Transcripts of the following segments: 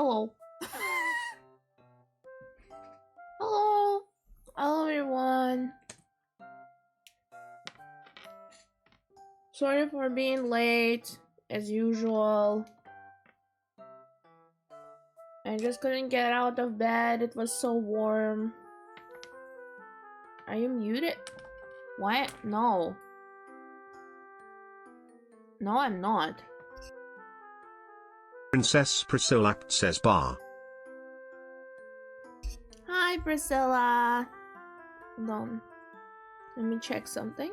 Hello. Hello. Hello, everyone. Sorry for being late, as usual. I just couldn't get out of bed. It was so warm. Are you muted? What? No. No, I'm not. Princess Priscilla says bar. Hi, Priscilla. Hold on. Let me check something.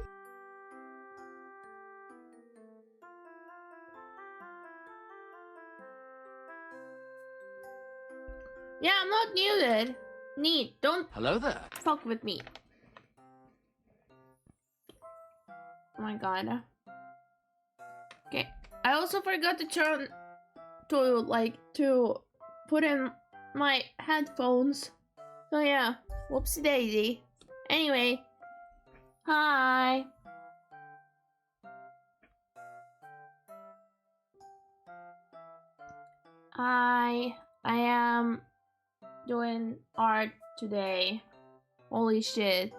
Yeah, I'm not muted. Neat. Don't Hello there. fuck with me. Oh my god. Okay. I also forgot to turn to put in my headphones. So yeah. Whoopsie daisy. Anyway. Hi. I am doing art today. Holy shit.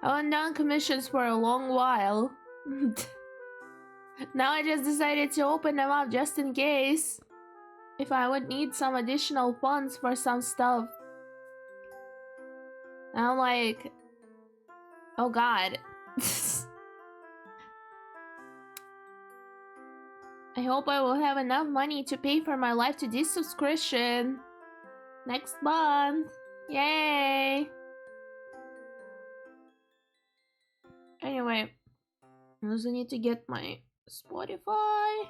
I went down commissions for a long while. Now I just decided to open them up just in case. If I would need some additional funds for some stuff. And I'm like, oh god. I hope I will have enough money to pay for my Life to this subscription next month. Yay! Anyway, I also need to get my Spotify.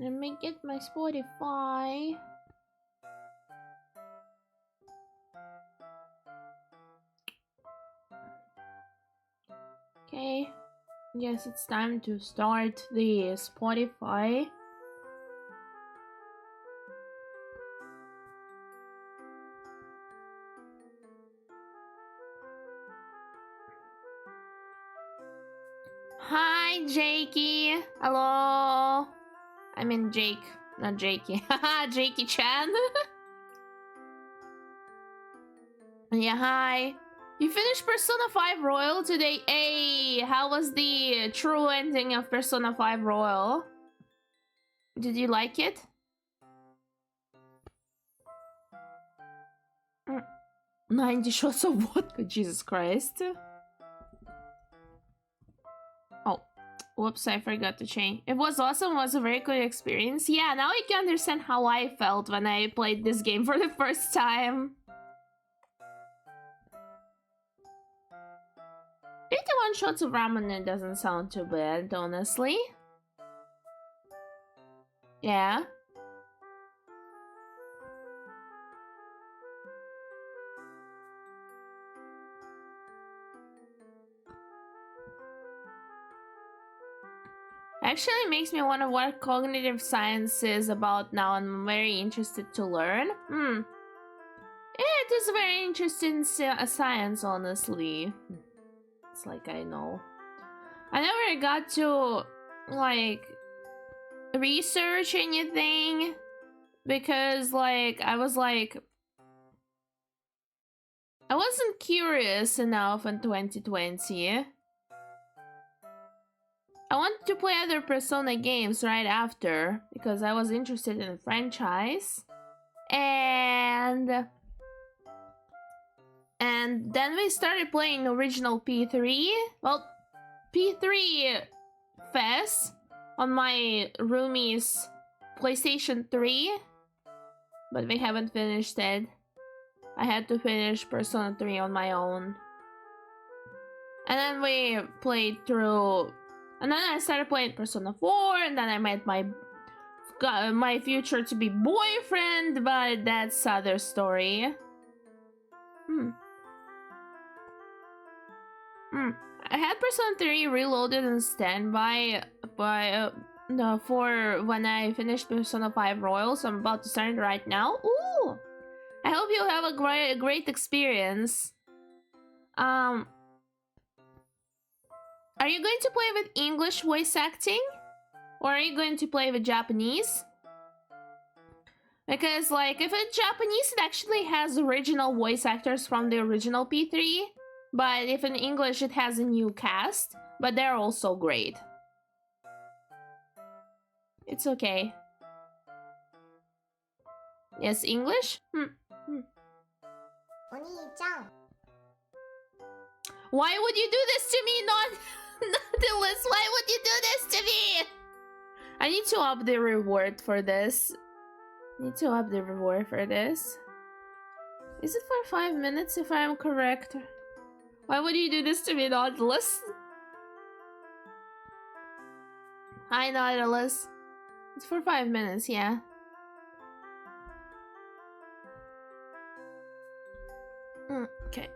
Let me get my Spotify. Okay. Yes, it's time to start the Spotify. Hi, Jakey. Hello. I mean Jake, not Jakey. Haha, Jakey Chan. Yeah, hi. You finished Persona 5 Royal today? Hey, how was the true ending of Persona 5 Royal? Did you like it? 90 shots of vodka, Jesus Christ. Oh, whoops, I forgot to change. It was awesome, it was a very good experience. Yeah, now I can understand how I felt when I played this game for the first time. 51 shots of ramen, it doesn't sound too bad, honestly. Yeah. Actually makes me wonder what cognitive science is about now, and I'm very interested to learn. Yeah, it is very interesting science, honestly. It's like I know. I never got to, like, research anything because, like, I wasn't curious enough in 2020. I wanted to play other Persona games right after because I was interested in the franchise. And then we started playing original P3. Well, P3 FES on my roomie's PlayStation 3. But we haven't finished it. I had to finish Persona 3 on my own. And then we played through... And then I started playing Persona 4, and then I met my future to be boyfriend, but that's other story. I had Persona 3 reloaded and standby for when I finished Persona 5 Royal, so I'm about to start it right now. Ooh! I hope you have a great experience. Are you going to play with English voice acting? Or are you going to play with Japanese? Because, like, if it's Japanese, it actually has original voice actors from the original P3. But if in English, it has a new cast. But they're also great. It's okay. Yes, English? Why would you do this to me, not Nautilus? Why would you do this to me? I need to up the reward for this. Is it for 5 minutes if I'm correct? Why would you do this to me, Nautilus? Hi, Nautilus. It's for 5 minutes, yeah. Okay.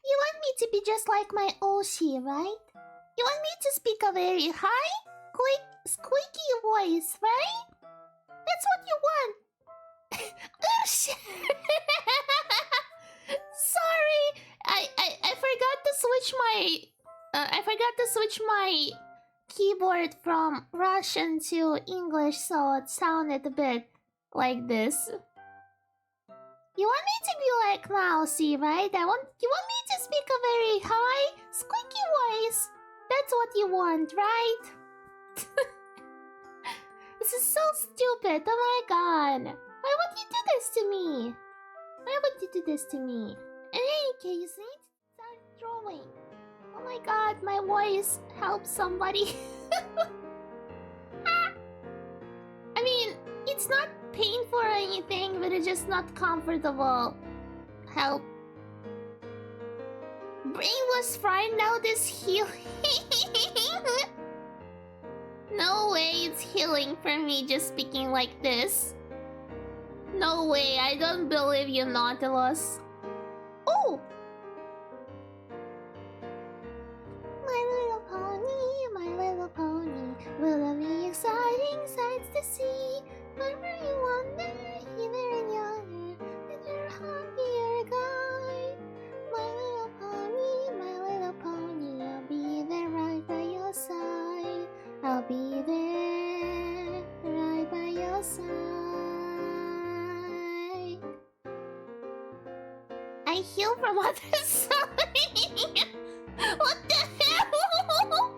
You want me to be just like my Oshi, right? You want me to speak a very high, squeaky voice, right? That's what you want. Sorry, I forgot to switch my keyboard from Russian to English, so it sounded a bit like this. You want me to be like Mousy, right? You want me to speak a very high, squeaky voice. That's what you want, right? This is so stupid. Oh my god. Why would you do this to me? In any case, I need to start drawing. Oh my god, my voice helps somebody. I mean, it's not painful or anything, but it's just not comfortable. Help. Brainless fried now this healing. No way it's healing for me just speaking like this. No way, I don't believe you, Nautilus. Oh! My little pony, will there be exciting sights to see? Whenever you wander, here and yonder, with your happier guide. My little pony, I'll be there right by your side. I'll be there right by your side. I heal from other side. What the hell?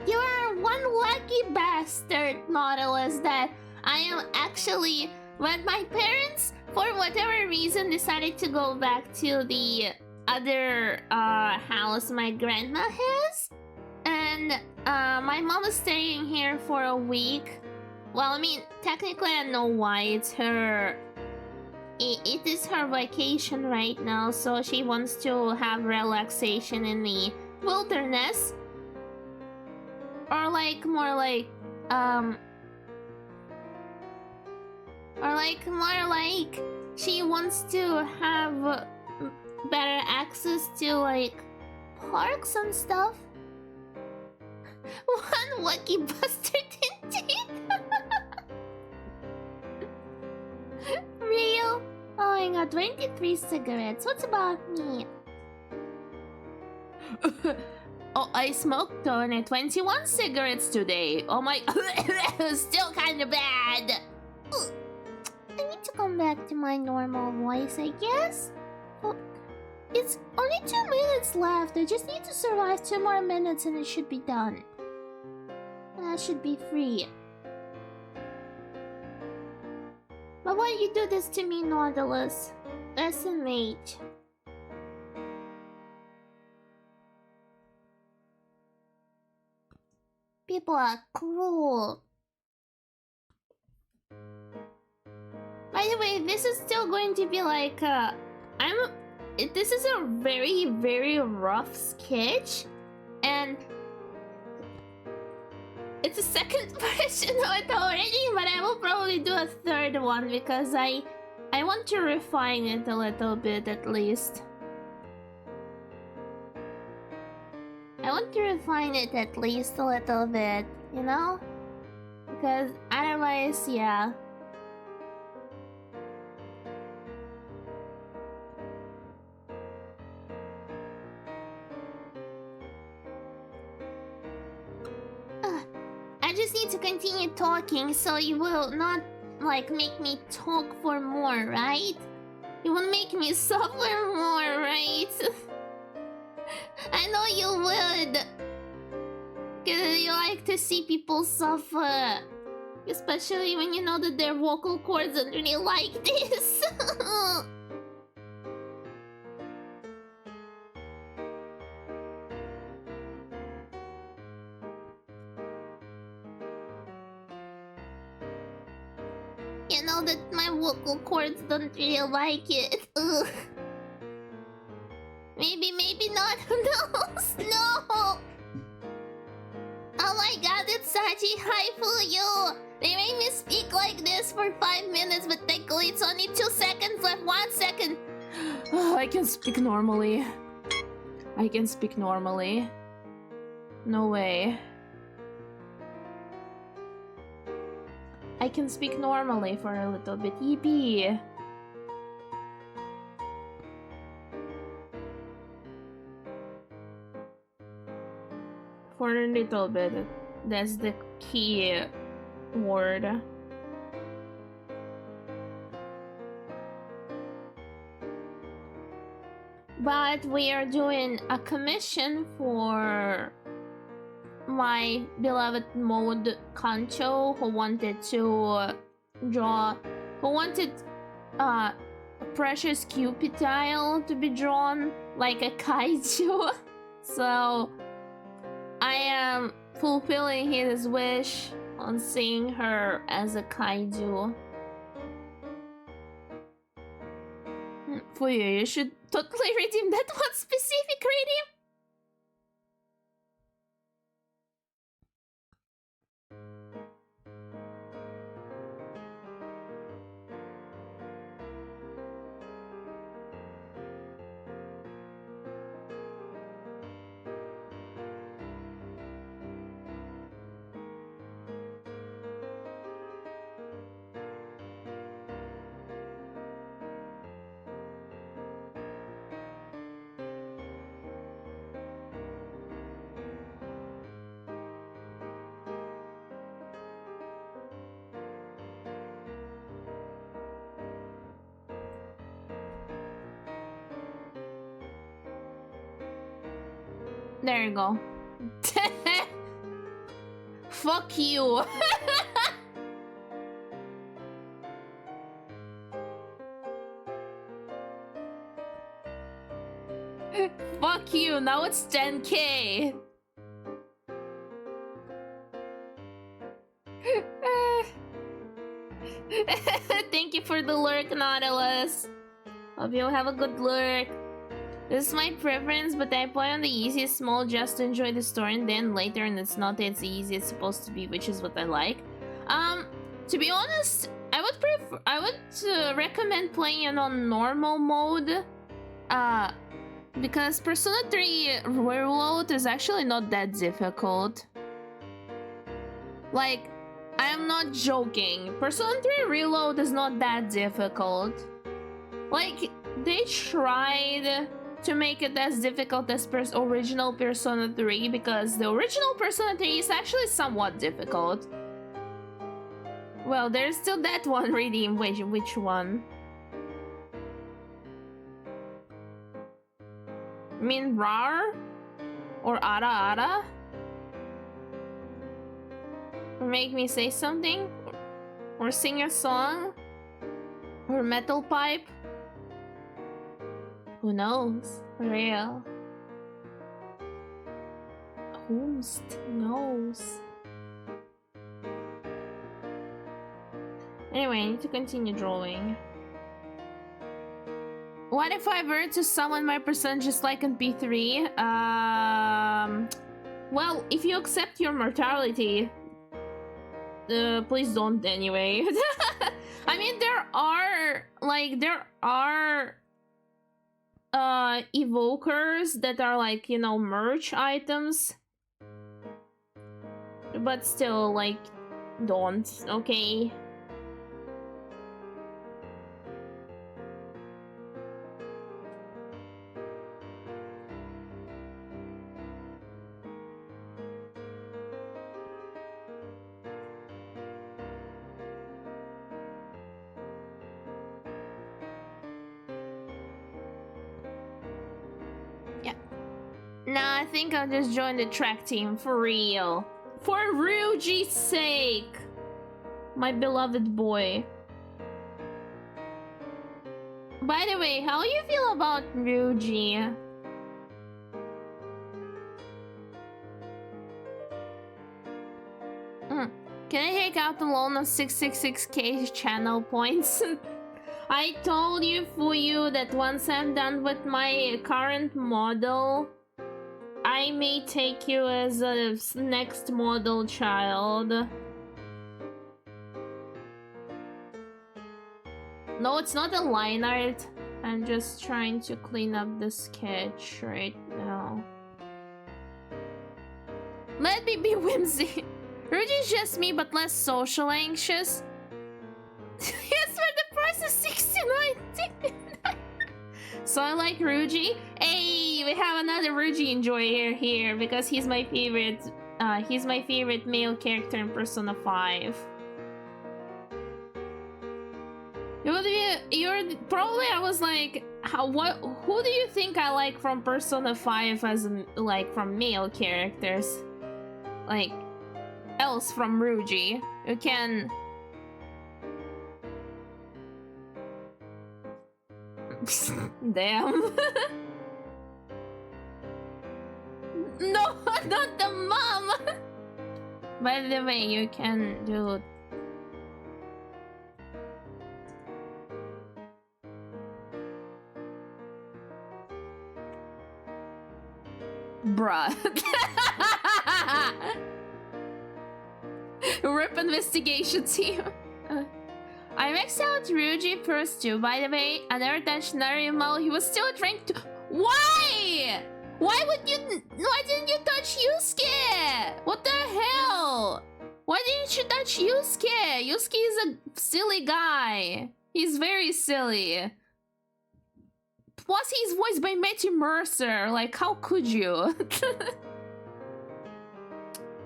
You are one lucky bastard, Nautilus, that I am actually... When my parents, for whatever reason, decided to go back to the other house my grandma has, and my mom is staying here for a week. Well, I mean, technically I know why. It's her... It is her vacation right now, so she wants to have relaxation in the wilderness. Or like, more like she wants to have better access to like parks and stuff. One lucky bastard indeed. Real? Oh, I got 23 cigarettes. What's about me? Oh, I smoked only 21 cigarettes today. Oh my... Still kinda bad. I need to come back to my normal voice, I guess. Oh, it's only 2 minutes left. I just need to survive 2 more minutes and it should be done. And I should be free. But why you do this to me, Nautilus? SMH. People are cruel. By the way, this is still going to be like this is a very, very rough sketch, and it's a second version of it already, but I will probably do a third one because I want to refine it a little bit at least. I want to refine it at least a little bit, you know? Because otherwise, yeah. I just need to continue talking so you will not, like, make me talk for more, right? You won't make me suffer more, right? I know you would. Cause you like to see people suffer. Especially when you know that their vocal cords don't really like this. You know that my vocal cords don't really like it. Ugh. Maybe not. Who knows? No! Oh my god, it's Sachi. Hi, Fuyu. They made me speak like this for 5 minutes, but thankfully it's only 2 seconds left. 1 second. Oh, I can speak normally. I can speak normally. No way. I can speak normally for a little bit. Yippee! For a little bit. That's the key word. But we are doing a commission for my beloved mode Kancho, who wanted to draw, who wanted a precious cupid tile to be drawn like a kaiju. So I am fulfilling his wish on seeing her as a kaiju. For you should totally redeem that one specific redeem. There you go. Fuck you. Fuck you. Now it's 10k. Thank you for the lurk, Nautilus. Hope you have a good lurk. This is my preference, but I play on the easiest mode just to enjoy the story, and then later, and it's not as easy as it's supposed to be, which is what I like. To be honest, I would recommend playing it on normal mode, because Persona 3 Reload is actually not that difficult. Like, I am not joking. Persona 3 Reload is not that difficult. Like, they tried to make it as difficult as original Persona 3, because the original Persona 3 is actually somewhat difficult. Well, there's still that one redeem. Which one? I mean RAR? Or Ara Ara? Or make me say something? Or sing a song? Or metal pipe? Who knows? For real. Who knows? Anyway, I need to continue drawing. What if I were to summon my person just like in P3? Well, if you accept your mortality, please don't anyway. I mean, there are evokers that are like, you know, merch items but still, like, don't, okay? Nah, I think I'll just join the track team for real. For Ryuji's sake! My beloved boy. By the way, how you feel about Ryuji? Can I take out the loan of 666k channel points? I told you, Fuyu, that once I'm done with my current model, I may take you as a next model child. No, it's not a line art. I'm just trying to clean up the sketch right now. Let me be whimsy. Rudy's just me, but less social anxious. Yes, for the price of 69. So I like Ruji. Hey, we have another Ruji enjoyer here because he's my favorite. He's my favorite male character in Persona 5. You're probably. I was like, who do you think I like from Persona 5 as like from male characters? Like else from Ruji? You can. Damn. No, not the mom. By the way, you can do. Bruh. RIP investigation team. I maxed out Ryuji first too, by the way. I never touched Nariyama. He was still drink too. Why? Why didn't you touch Yusuke? What the hell? Why didn't you touch Yusuke? Yusuke is a silly guy. He's very silly. Plus he's voiced by Matthew Mercer. Like, how could you?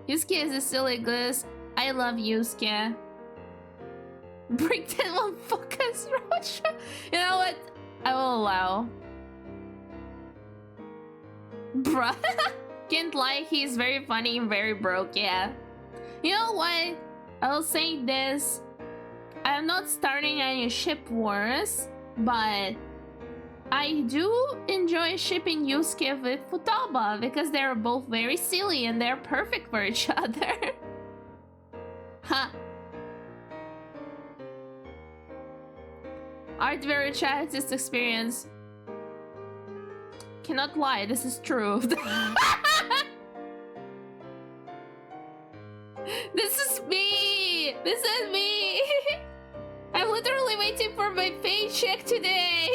Yusuke is a silly goose. I love Yusuke. Break that one focus, Roach. You know what? I will allow. Bruh. Can't lie, he's very funny and very broke, yeah. You know what? I'll say this. I'm not starting any ship wars, but I do enjoy shipping Yusuke with Futaba because they're both very silly and they're perfect for each other. Huh. Art very childhood experience. Cannot lie, this is true. This is me! This is me! I'm literally waiting for my paycheck today!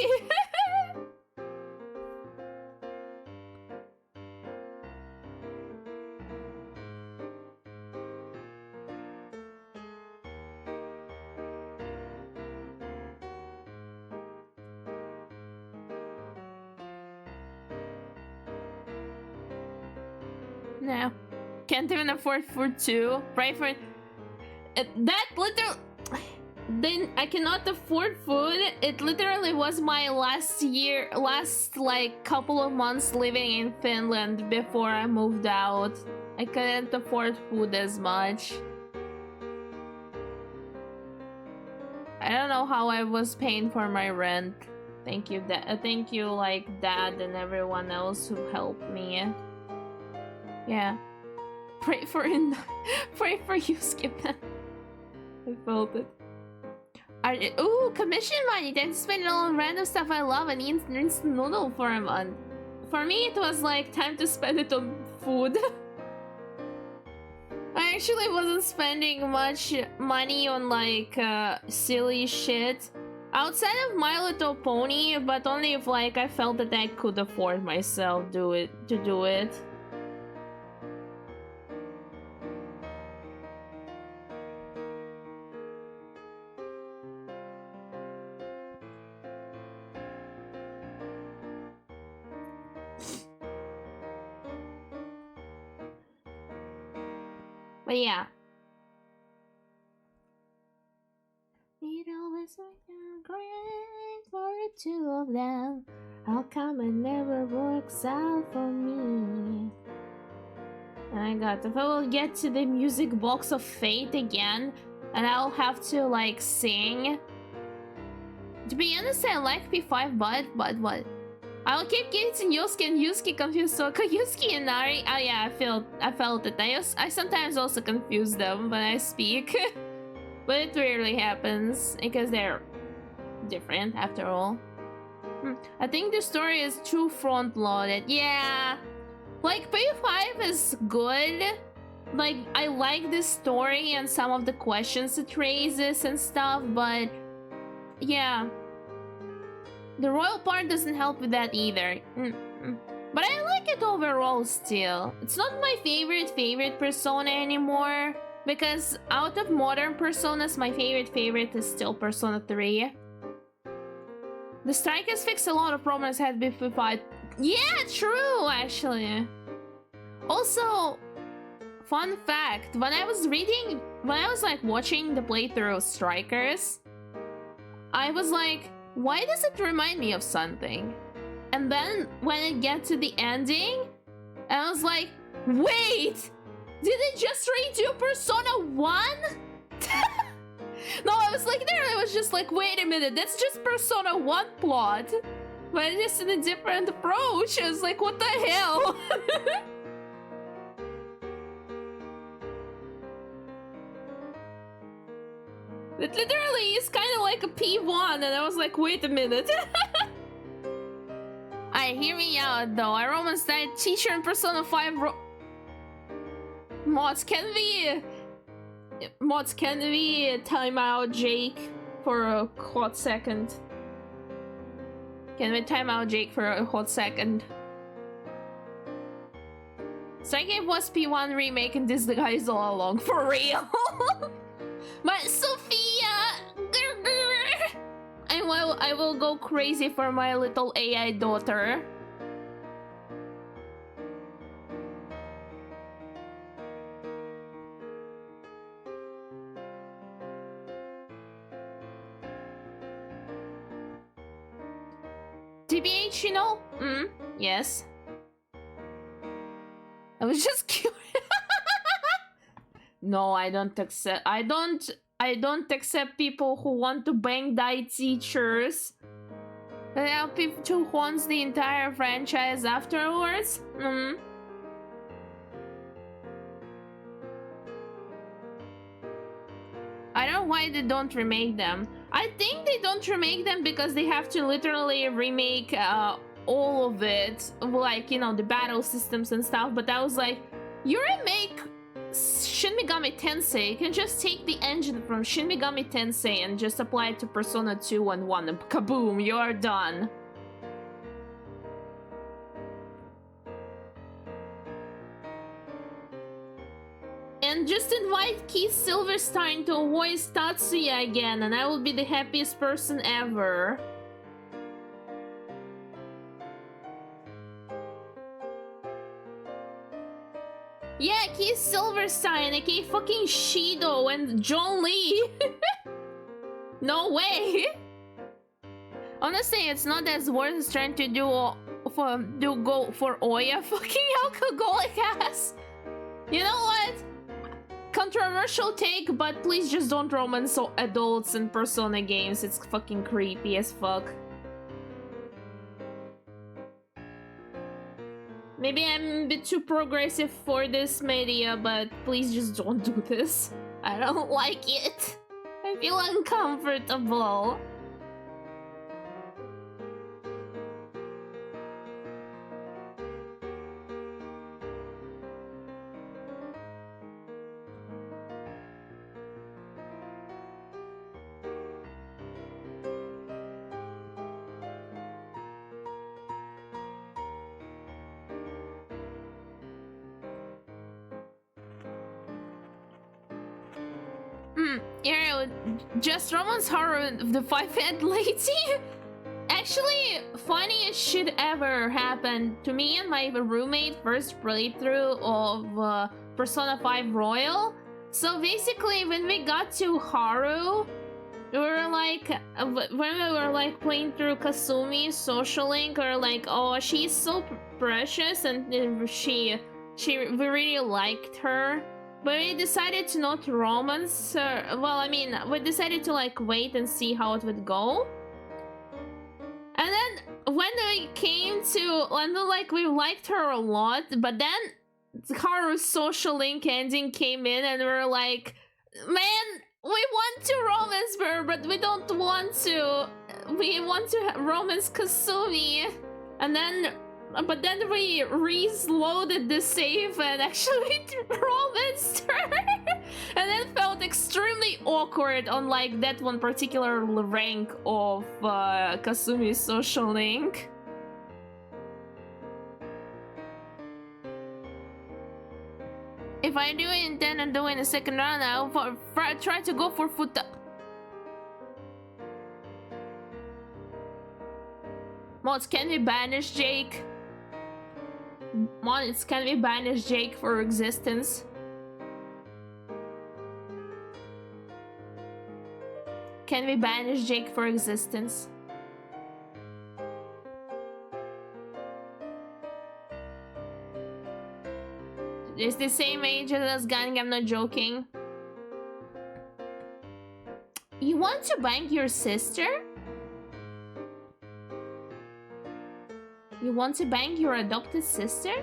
No. Can't even afford food too. Right for that literal. Then I cannot afford food. It literally was my last like couple of months living in Finland before I moved out. I couldn't afford food as much. I don't know how I was paying for my rent. Thank you, thank you, like Dad and everyone else who helped me. Yeah. Pray for you, Skip. I felt it. Ooh, commission money. Then spend it on random stuff I love and eat instant noodle for a month. For me, it was like time to spend it on food. I actually wasn't spending much money on like silly shit outside of My Little Pony, but only if like I felt that I could afford myself to do it. But yeah. It always went great for the two of them. How come it never works out for me? My god, if I will get to the music box of fate again, and I'll have to, like, sing. To be honest, I like P5, but what? I'll keep getting Yosuke and Yusuke confused, so Yusuke and Nari. Oh yeah, I felt it. I sometimes also confuse them when I speak. But it rarely happens, because they're different after all. I think the story is too front-loaded. Yeah, like P5 is good. Like, I like the story and some of the questions it raises and stuff, but yeah, the royal part doesn't help with that either. But I like it overall still. It's not my favorite Persona anymore, because out of modern Personas, my favorite is still Persona 3. The strikers fix a lot of problems had before fight. Yeah, true, actually. Also, fun fact, when I was like watching the playthrough of Strikers, I was like, why does it remind me of something? And then when it get to the ending, I was like, wait! Did it just redo Persona 1? No, I was like there, I was just like, wait a minute, that's just Persona 1 plot. But just in a different approach. I was like, what the hell? It literally is kind of like a P1, and I was like, wait a minute. Alright, hear me out though. I romance that teacher in Persona 5 Mods, can we time out Jake for a hot second? Can we time out Jake for a hot second? Strike was P1 remake and this guy's all along, for real. But Sophia, I will go crazy for my little AI daughter. TBH, you know? Yes. I was just curious. No, I don't accept. I don't accept people who want to bang die teachers. And now people who haunts the entire franchise afterwards. I don't know why they don't remake them. I think they don't remake them because they have to literally remake all of it, like, you know, the battle systems and stuff. But I was like, you remake Shin Megami Tensei, you can just take the engine from Shin Megami Tensei and just apply it to Persona 2 and 1 and kaboom, you're done. And just invite Keith Silverstein to voice Tatsuya again, and I will be the happiest person ever. Yeah, Keith Silverstein, aka fucking Shido and John Lee. No way. Honestly, it's not as worth as trying to go for Oya, fucking alcoholic ass. You know what? Controversial take, but please just don't romance adults in Persona games. It's fucking creepy as fuck. Maybe I'm a bit too progressive for this media, but please just don't do this. I don't like it. I feel uncomfortable. Yeah, just Roman's horror of the 5-head lady. Actually, funniest shit ever happened to me and my roommate first playthrough of Persona 5 Royal. So basically, when we got to Haru, we were like, when we were like playing through Kasumi's social link, we were like, oh, she's so precious, and we really liked her. But we decided to not romance her. Well, I mean, we decided to like wait and see how it would go. And then when we came to, and then, like, we liked her a lot, but then Haru's social link ending came in, and we were like, man, we want to romance her, but we don't want to. We want to romance Kasumi. And then, but then we re-loaded the save and actually romanced her. And then felt extremely awkward on like that one particular rank of Kasumi's social link. If I do intend on doing a second round, I'll try to go for Futa. Mods, can we banish Jake? Mods, can we banish Jake for existence? Can we banish Jake for existence? It's the same age as Gang, I'm not joking. You want to bang your sister? You want to bang your adopted sister?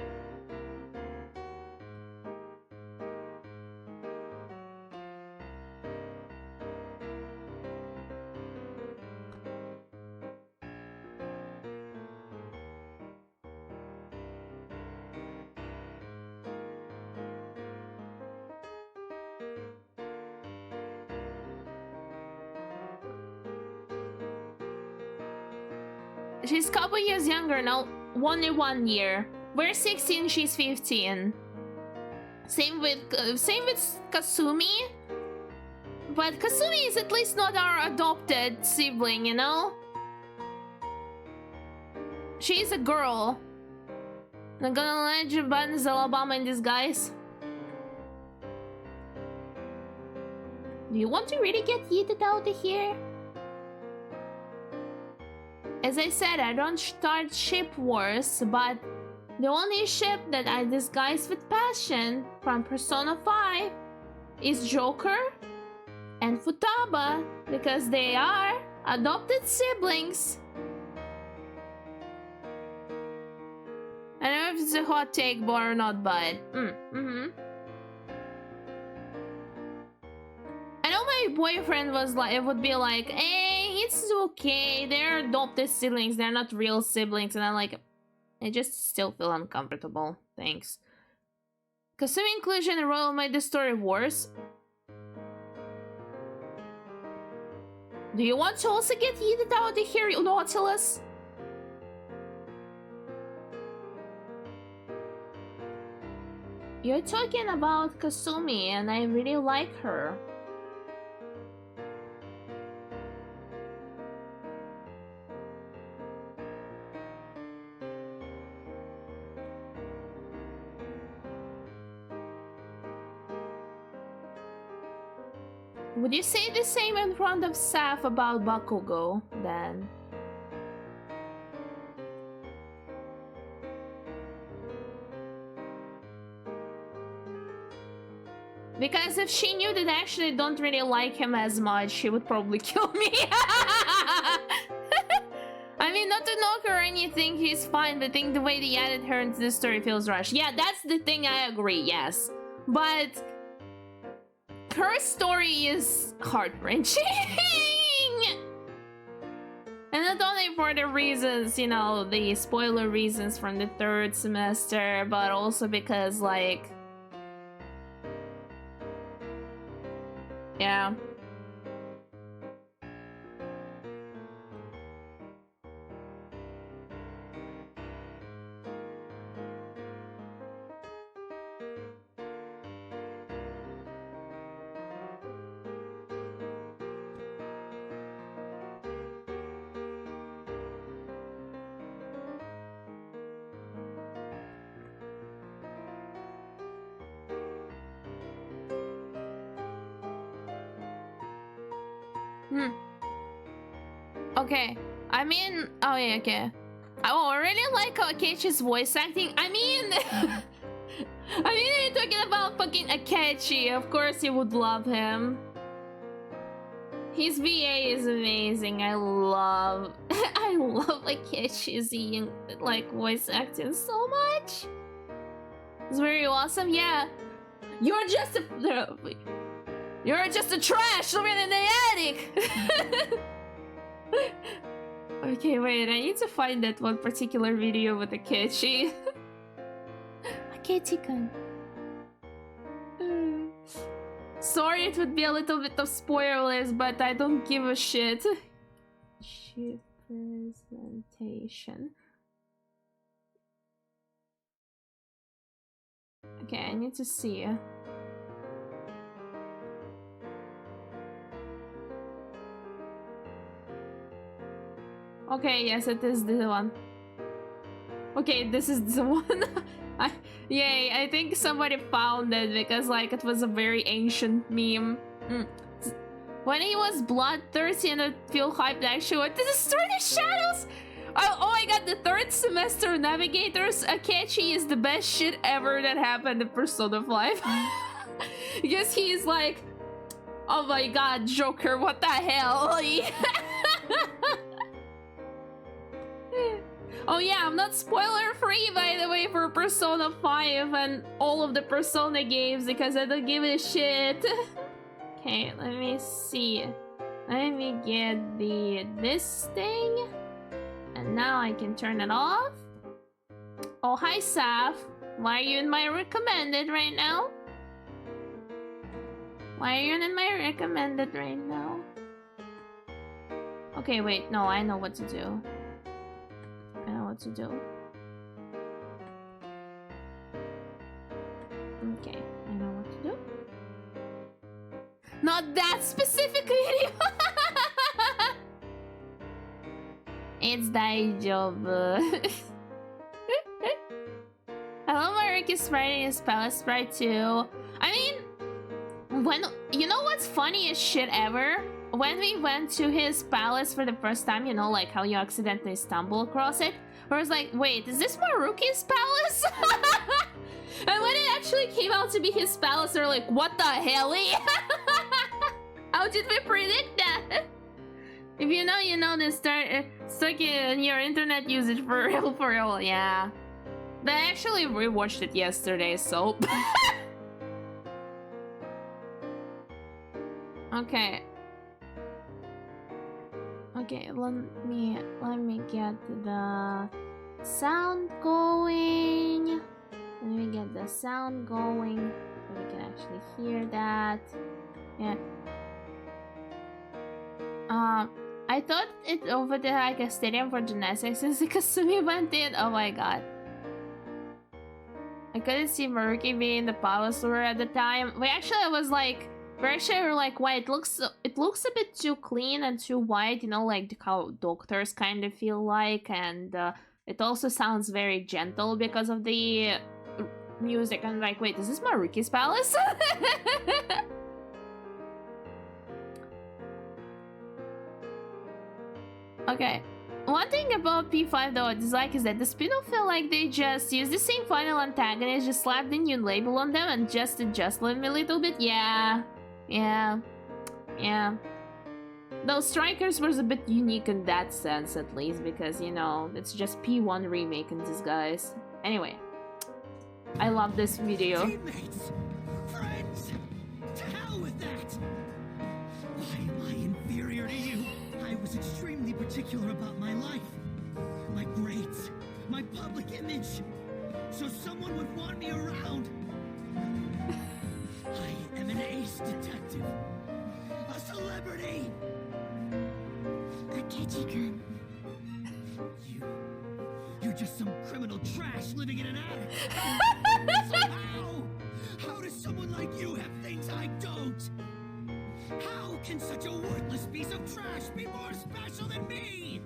She's a couple years younger now, only 1 year. We're 16, she's 15. Same with Kasumi. But Kasumi is at least not our adopted sibling, you know? She's a girl. I'm gonna let you ban Alabama in disguise. Do you want to really get yeeted out of here? As I said, I don't start ship wars, but the only ship that I disguise with passion from Persona 5 is Joker and Futaba, because they are adopted siblings. I don't know if it's a hot take or not, but I know my boyfriend was like, it would be like, hey, it's okay, they're adopted siblings, they're not real siblings, and I'm like, I just still feel uncomfortable. Thanks. Kasumi inclusion in Royal made the story worse. Do you want to also get yeeted out of here, Nautilus? You're talking about Kasumi, and I really like her. Would you say the same in front of Saf about Bakugo, then? Because if she knew that I actually don't really like him as much, she would probably kill me. I mean, not to knock her or anything, he's fine, but I think the way they added her into the story feels rushed. Yeah, that's the thing, I agree, yes. But her story is heart-wrenching. And not only for the reasons, you know, the spoiler reasons from the third semester, but also because, like, yeah. Okay. I mean, oh yeah, okay. I really like Akechi's voice acting. I mean, you're talking about fucking Akechi. Of course you would love him. His VA is amazing. I love Akechi's like voice acting so much. It's very awesome. Yeah, you're just a trash living in the attic. Okay, wait. I need to find that one particular video with Akechi. Akechi-kun. Sorry, it would be a little bit of spoilers, but I don't give a shit. Shit presentation. Okay, I need to see. Okay, yes, it is the one. Okay, this is the one. Yay, I think somebody found it because like it was a very ancient meme. When he was bloodthirsty and I feel hyped actually went to destroy the shadows! Oh my god, the third semester navigators, Akechi is the best shit ever that happened in Persona 5. Because he's like, oh my god, Joker, what the hell? Oh yeah, I'm not spoiler free by the way for Persona 5 and all of the Persona games because I don't give a shit. Okay, let me see. Let me get this thing. And now I can turn it off. Oh, hi Saf. Why are you in my recommended right now? Why are you in my recommended right now? Okay, wait, no, I know what to do. I know what to do. Okay, I know what to do. Not that specific video! It's daijoubu. I love Maruki's sprite and his palace sprite too. I mean, when you know what's funniest shit ever? When we went to his palace for the first time, you know, like how you accidentally stumble across it, where I was like, wait, is this Maruki's palace? And when it actually came out to be his palace, they were like, what the hell? How did we predict that? If you know, you know, then stuck in your internet usage for real, yeah. But I actually rewatched it yesterday, so... Okay. Okay, let me get the sound going. Let me get the sound going so we can actually hear that. Yeah. I thought it over there like a stadium for gymnastics since Kasumi went in. Oh my god. I couldn't see Maruki being in the power store at the time. We actually was like, we're actually like, why it looks a bit too clean and too white, you know, like how doctors kind of feel like, and it also sounds very gentle because of the music. I'm like, wait, is this Maruki's palace? Okay. One thing about P5 though I dislike is that the spin-off feel like they just use the same final antagonist, just slap the new label on them and just adjust them a little bit. Yeah. Those Strikers was a bit unique in that sense at least, because, you know, it's just P1 remake in disguise. Anyway. I love this video. Teammates! Friends! To hell with that! Why am I inferior to you? I was extremely particular about my life, my grades, my public image, so someone would want me around. I am an ace detective, a celebrity. Akechi-kun. You're just some criminal trash living in an attic. So how does someone like you have things I don't? How can such a worthless piece of trash be more special than me?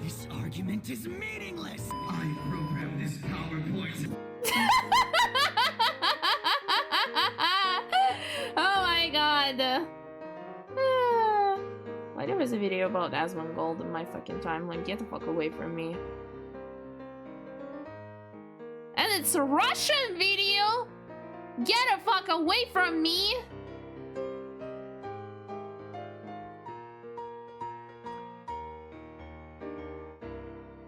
This argument vote is meaningless. I programmed this PowerPoint. Oh my god. Why there was a video about Asmongold in my fucking timeline? Get the fuck away from me. And it's a Russian video! Get the fuck away from me!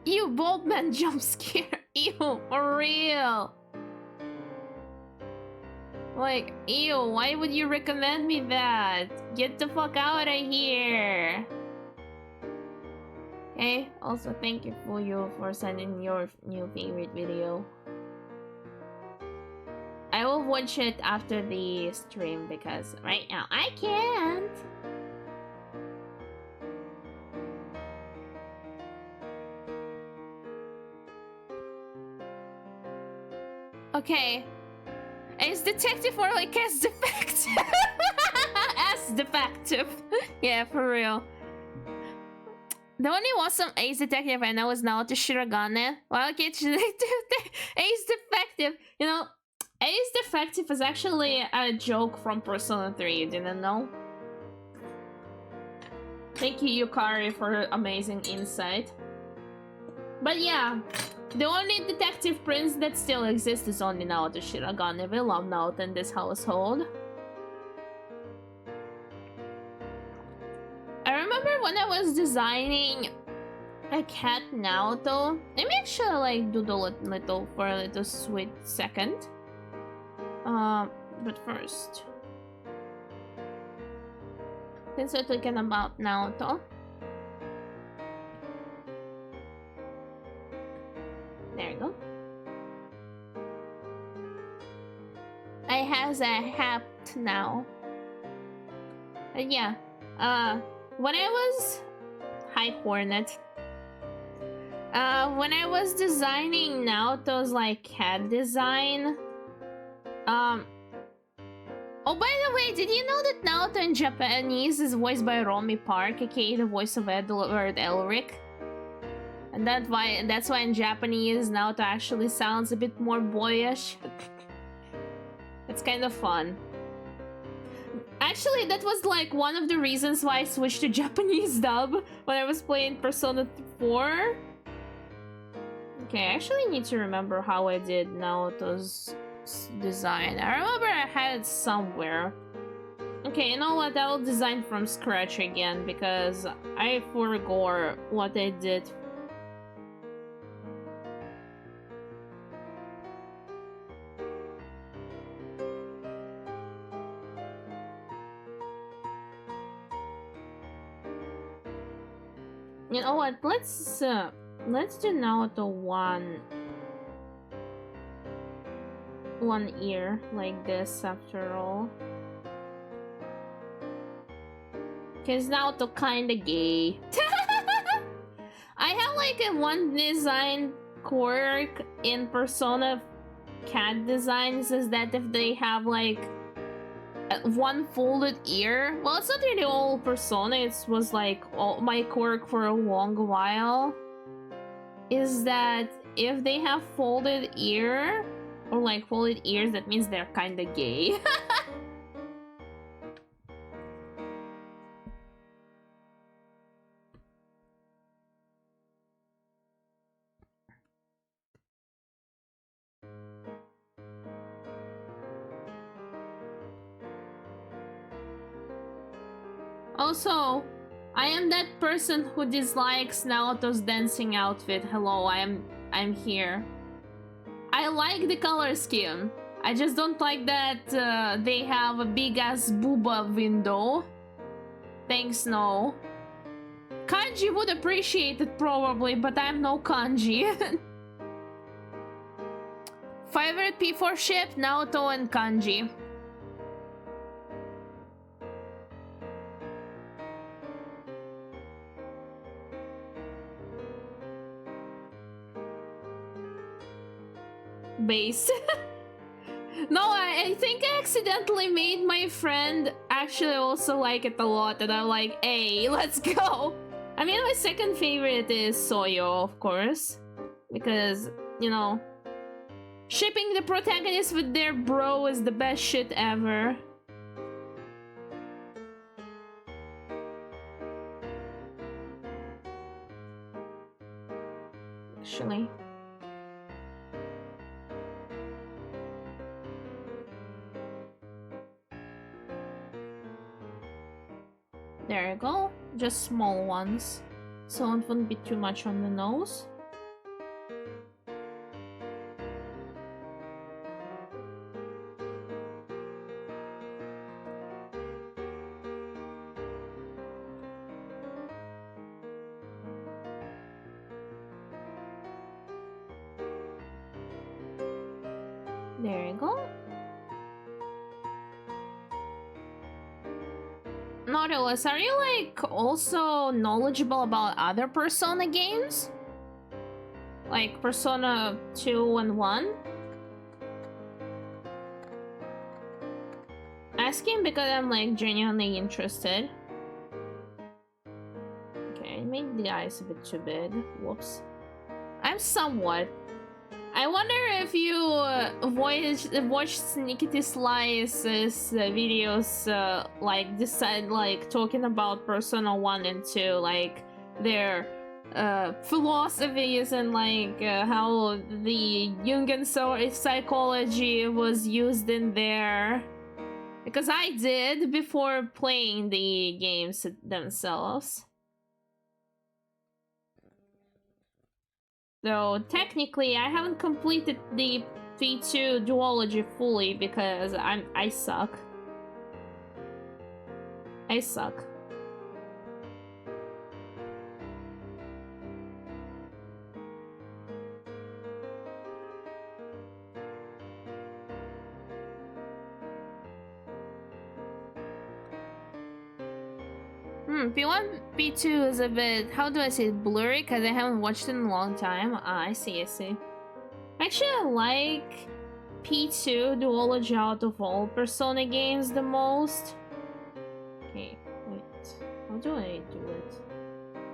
Ew, bald man jump scare. Ew, for real. Like, ew, why would you recommend me that? Get the fuck out of here. Okay, also thank you for sending your new favorite video. I will watch it after the stream because right now I can't. Okay. Is detective or like as defective? As defective. Yeah, for real. The only awesome Ace Detective I know is Naoto Shirogane. Well, okay, Ace Defective. You know, Ace Defective is actually a joke from Persona 3, you didn't know? Thank you, Yukari, for amazing insight. But yeah, the only detective prince that still exists is only Naoto Shirogane. We love Naoto in this household. I remember when I was designing a cat Naoto. Let me actually like doodle it little for a little sweet second. But first, since we're talking about Naoto, there you go. I have a hat now. And yeah, when I was Hi Hornet. When I was designing Naoto's like cat design, oh, by the way, did you know that Naoto in Japanese is voiced by Romy Park, aka the voice of Edward Elric? And that's why in Japanese, Naoto actually sounds a bit more boyish. It's kind of fun. Actually, that was like one of the reasons why I switched to Japanese dub when I was playing Persona 4. Okay, I actually need to remember how I did Naoto's design. I remember I had it somewhere. Okay, you know what? I will design from scratch again because I forgot what I did. You know what? Let's do Naoto one ear like this after all. Cause Naoto kinda gay. I have like a one design quirk in Persona cat designs is that if they have like one folded ear, well, it's not really all Persona, it was like all my quirk for a long while, is that if they have folded ear or like folded ears, that means they're kinda gay. Also, I am that person who dislikes Naoto's dancing outfit. Hello, I'm here. I like the color scheme. I just don't like that they have a big ass booba window. Thanks, no. Kanji would appreciate it probably, but I'm no kanji. Favorite P4 ship, Naoto and Kanji. Base. No, I think I accidentally made my friend actually also like it a lot, and I'm like, hey, let's go. I mean, my second favorite is Soyo, of course. Because, you know, shipping the protagonist with their bro is the best shit ever. Actually. There you go. Just small ones. So it wouldn't be too much on the nose. There you go. Nautilus, are you like also knowledgeable about other Persona games? Like Persona 2 and 1? Asking because I'm like genuinely interested. Okay, maybe the eyes a bit too big. Whoops. I'm somewhat. I wonder if you watch Sneaky Slice's videos, like decide like talking about Persona 1 and 2, like their philosophies and like how the Jungian psychology was used in there. Because I did before playing the games themselves. Though technically I haven't completed the P2 duology fully because I suck. I suck. P1, P2 is a bit, how do I say it, blurry because I haven't watched it in a long time. Ah, I see. Actually, I like P2 duology out of all Persona games the most. Okay, wait. How do I do it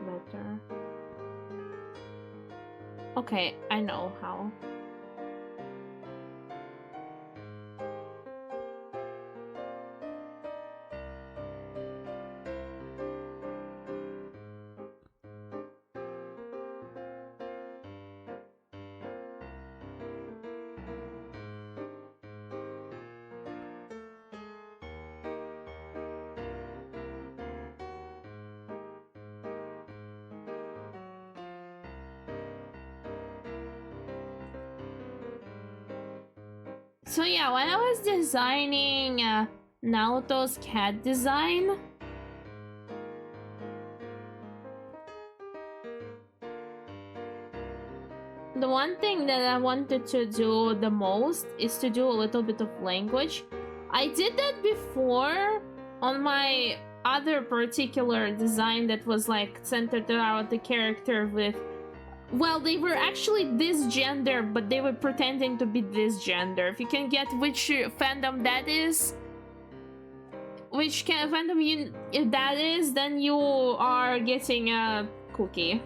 better? Okay, I know how. So yeah, when I was designing Naoto's cat design, the one thing that I wanted to do the most is to do a little bit of language. I did that before on my other particular design that was like centered around the character with, well, they were actually this gender, but they were pretending to be this gender. If you can get which fandom that is, which fandom that is, then you are getting a cookie.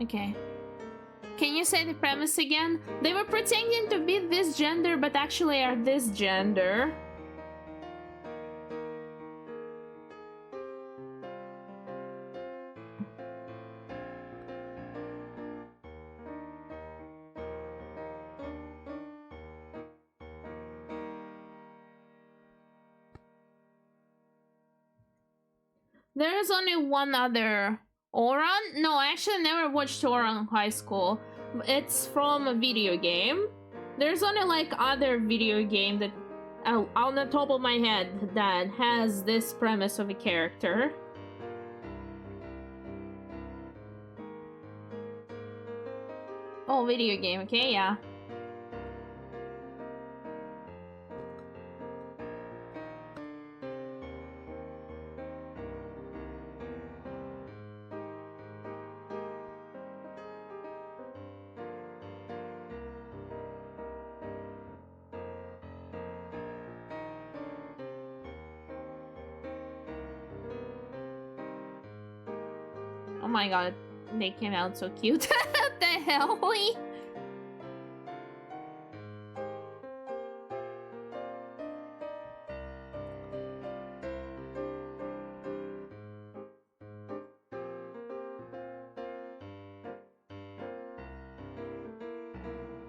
Okay. Can you say the premise again? They were pretending to be this gender, but actually are this gender. There is only one other Oran? No, I actually never watched Oran in high school. It's from a video game. There's only like other video game that on the top of my head that has this premise of a character. Oh, video game, okay, yeah. my god, they came out so cute. What the hell?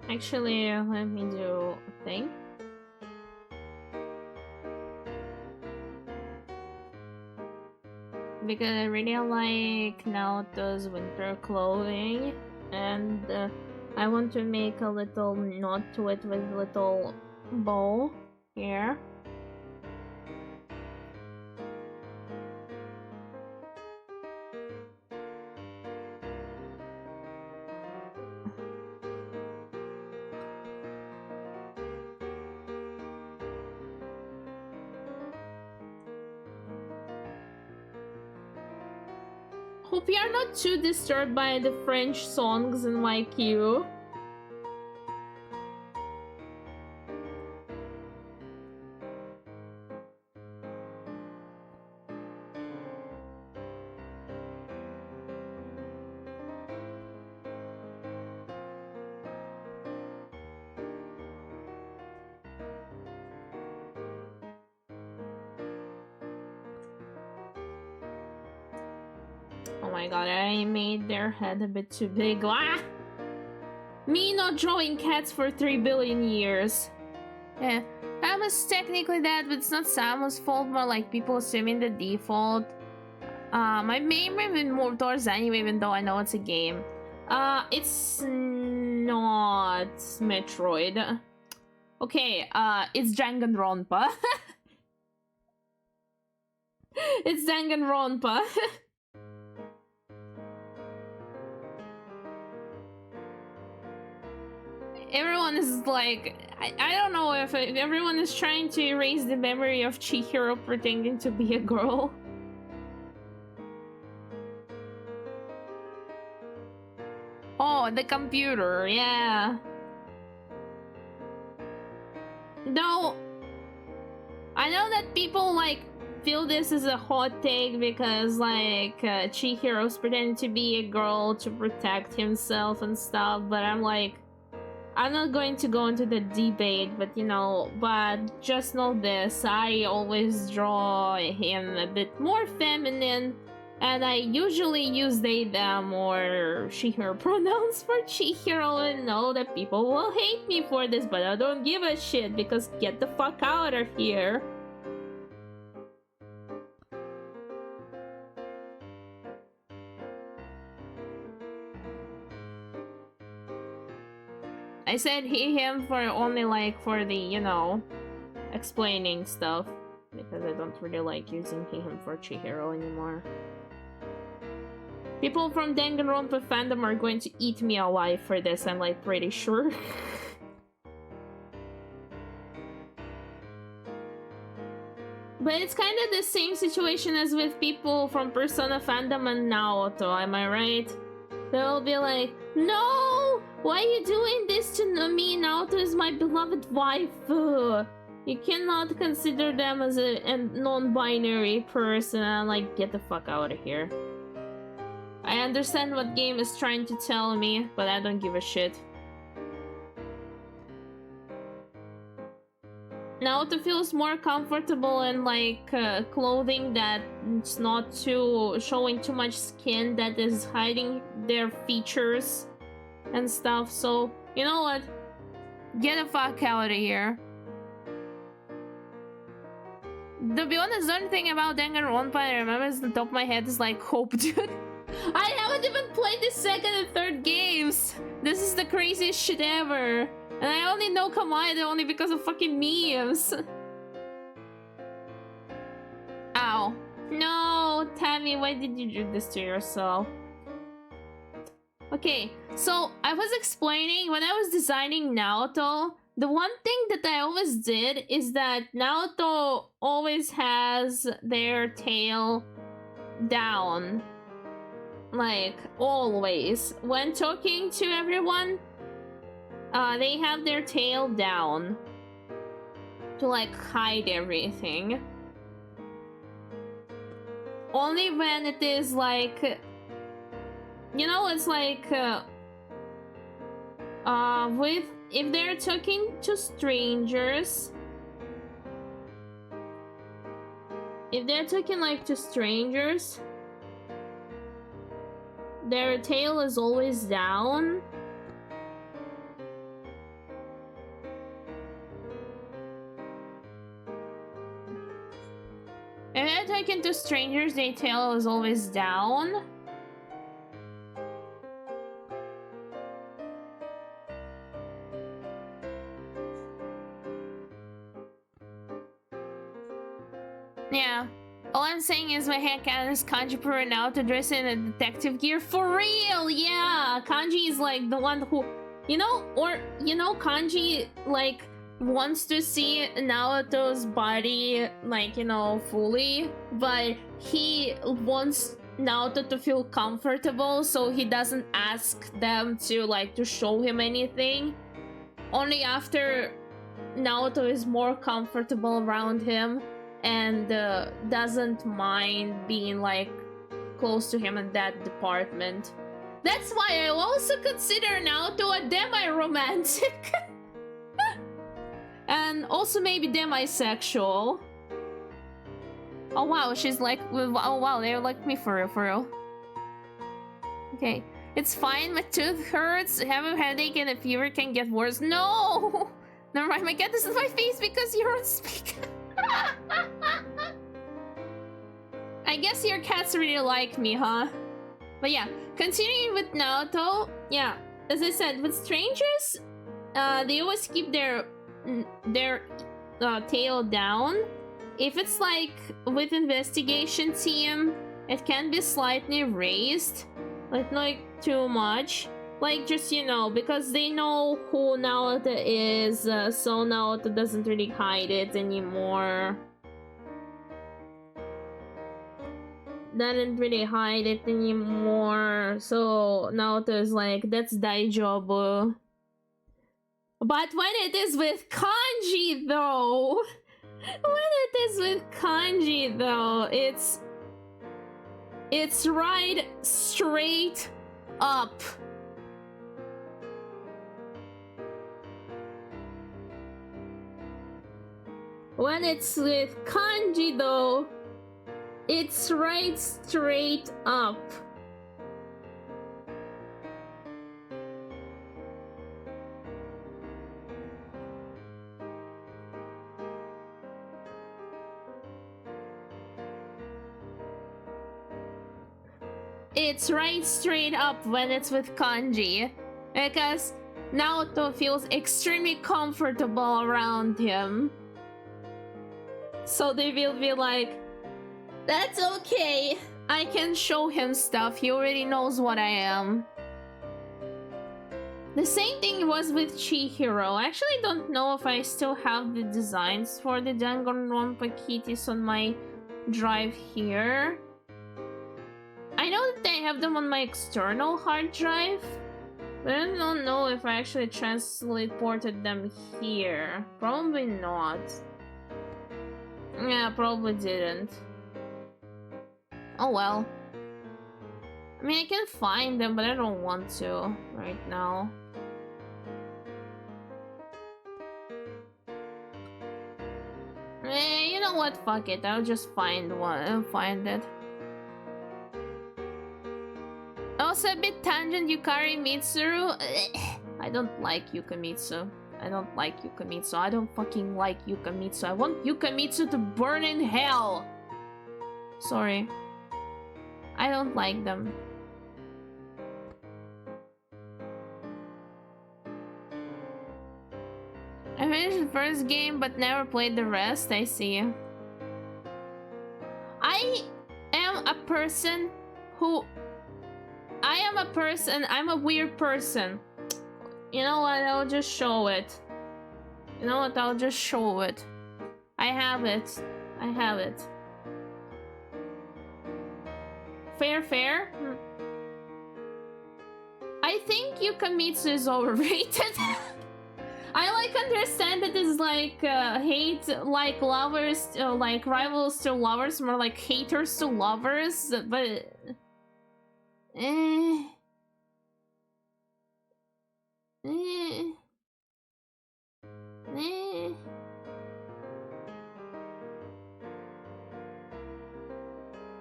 Actually, let me do a thing. Because I really like Naoto's winter clothing, and I want to make a little knot to it with a little bow here. Hope you are not too disturbed by the French songs in my queue. Oh my god, I made their head a bit too big. Ah! Me not drawing cats for 3 billion years. Yeah, Samus technically that, but it's not Samus' fault, more like people assuming the default. My main movement more towards anyway, even though I know it's a game. It's not Metroid. Okay, it's Danganronpa. It's Danganronpa. Everyone is like, I don't know if everyone is trying to erase the memory of Chihiro pretending to be a girl. Oh, the computer, yeah. Though, I know that people like feel this is a hot take because like Chihiro's pretending to be a girl to protect himself and stuff, but I'm like, I'm not going to go into the debate, but you know, but just know this, I always draw him a bit more feminine, and I usually use they, them, or she, her pronouns for Chihiro, and know that people will hate me for this, but I don't give a shit, because get the fuck out of here. I said he, him for only like for the, you know, explaining stuff. Because I don't really like using he, him for Chihiro anymore. People from Danganronpa fandom are going to eat me alive for this, I'm like pretty sure. But it's kind of the same situation as with people from Persona fandom and Naoto, am I right? They'll be like, no! Why are you doing this to me? Naoto is my beloved wife. You cannot consider them as a non-binary person. I'm like, get the fuck out of here. I understand what game is trying to tell me, but I don't give a shit. Naoto feels more comfortable in like clothing that's not too showing too much skin, that is hiding their features and stuff. So you know what? Get the fuck out of here. To be honest, the only thing about Danganronpa I remember is the top of my head is like Hope, dude. I haven't even played the second and third games. This is the craziest shit ever. And I only know Kamada only because of fucking memes. Ow. No, Tammy, why did you do this to yourself? Okay, so I was explaining when I was designing Naoto, the one thing that I always did is that Naoto always has their tail down. Like, always. When talking to everyone, they have their tail down to like hide everything. Only when it is like you know, it's like with if they're talking to strangers, if they're talking like to strangers, their tail is always down. If they're talking to strangers, their tail is always down. Yeah. All I'm saying is my handcan is Kanji per now to dress in a detective gear. For real, yeah! Kanji is like the one who... You know, or, you know, Kanji, like, wants to see Naoto's body, like, you know, fully, but he wants Naoto to feel comfortable, so he doesn't ask them to, like, to show him anything. Only after Naoto is more comfortable around him and doesn't mind being, like, close to him in that department. That's why I also consider Naoto a demi-romantic. And also maybe demisexual. Oh wow, she's like, oh wow, they like me for real. Okay, it's fine, my tooth hurts, have a headache and a fever can get worse. No! Never mind, my cat, this is my face because you don't speak. I guess your cats really like me, huh? But yeah, continuing with Naoto, yeah, as I said, with strangers, they always keep their tail down. If it's like with investigation team, it can be slightly raised, like not too much, like just, you know, because they know who Naoto is, so Naoto doesn't really hide it anymore. Doesn't really hide it anymore, so Naoto is like, that's daijoubu. But when it is with Kanji though, it's right straight up. When it's with Kanji though, it's right straight up. It's right straight up when it's with Kanji, because Naoto feels extremely comfortable around him. So they will be like, that's okay, I can show him stuff, he already knows what I am. The same thing was with Chihiro. I actually don't know if I still have the designs for the Danganronpa kitties on my drive here. I know that I have them on my external hard drive, but I don't know if I actually transported them here. Probably not. Yeah, probably didn't. Oh well. I mean, I can find them, but I don't want to right now. You know what? Fuck it. I'll just find one. I'll find it. Also a bit tangent, Yukari Mitsuru. I don't like Yukamitsu. I don't like Yukamitsu. I don't fucking like Yukamitsu. I want Yukamitsu to burn in hell. Sorry. I don't like them. I finished the first game but never played the rest. I see. I am a person who... I'm a weird person. You know what, I'll just show it. You know what, I'll just show it. I have it. I have it. Fair? I think Yukamitsu is overrated. I like understand that it's like hate, like lovers, like rivals to lovers, more like haters to lovers, but Eh. Eh.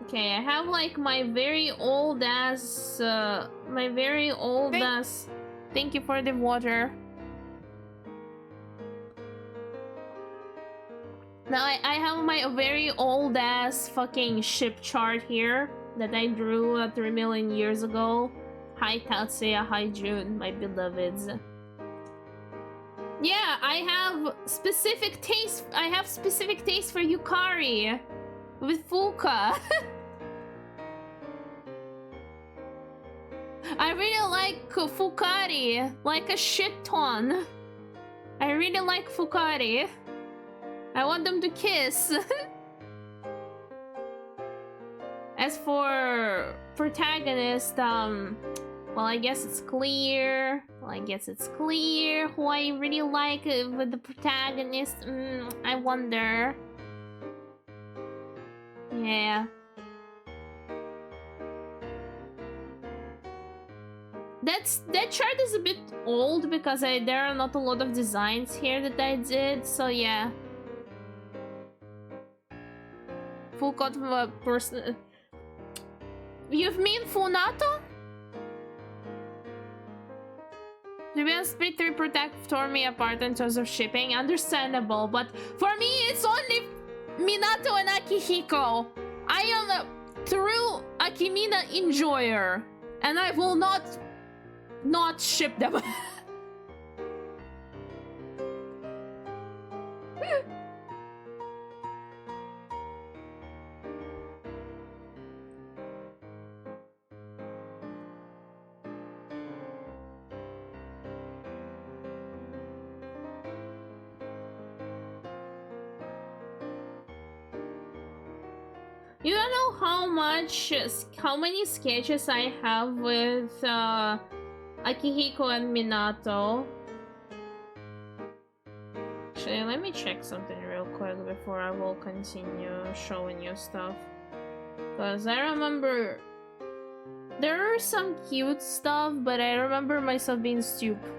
Okay, I have like my very old ass, Thank you for the water. Now I have my very old ass fucking ship chart here that I drew 3 million years ago. Hi Tatsuya, hi June, my beloveds. Yeah, I have specific taste. I have specific taste for Yukari with Fuka. I really like Fukari, like a shit ton. I really like Fukari. I want them to kiss. As for protagonist, well, I guess it's clear. Who I really like with the protagonist. I wonder. Yeah. That chart is a bit old because there are not a lot of designs here that I did, so yeah. Full cut of a person. You mean Funato? To be honest, Split 3 Protect tore me apart in terms of shipping. Understandable, but for me, it's only Minato and Akihiko. I am a true Akimina enjoyer, and I will not ship them. You don't know how many sketches I have with Akihiko and Minato. Actually, let me check something real quick before I will continue showing you stuff. Because I remember there are some cute stuff, but I remember myself being stupid.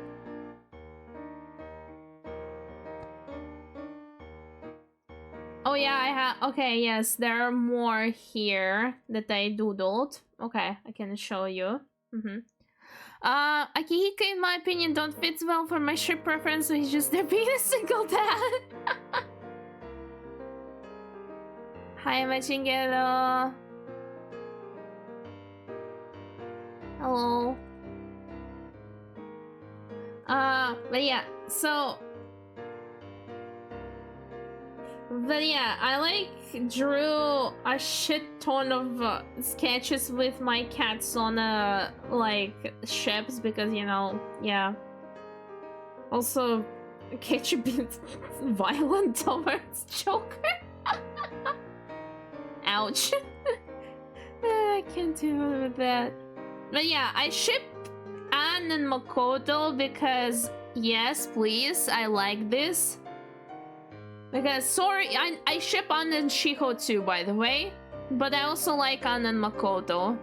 Oh yeah, I have. Okay, yes, there are more here that I doodled. Okay, I can show you. Akihiko, in my opinion, don't fit well for my ship preference, so he's just there being a single dad. Hi, Machingero. Hello. But yeah, so. But yeah, I like drew a shit ton of sketches with my cats on like ships because, you know, yeah. Also, Ketchup is violent towards Joker. Ouch. I can't deal with that. But yeah, I ship Anne and Makoto because yes, please, I like this. Because, sorry, I ship Anne and Shiho too, by the way. But I also like Anne and Makoto.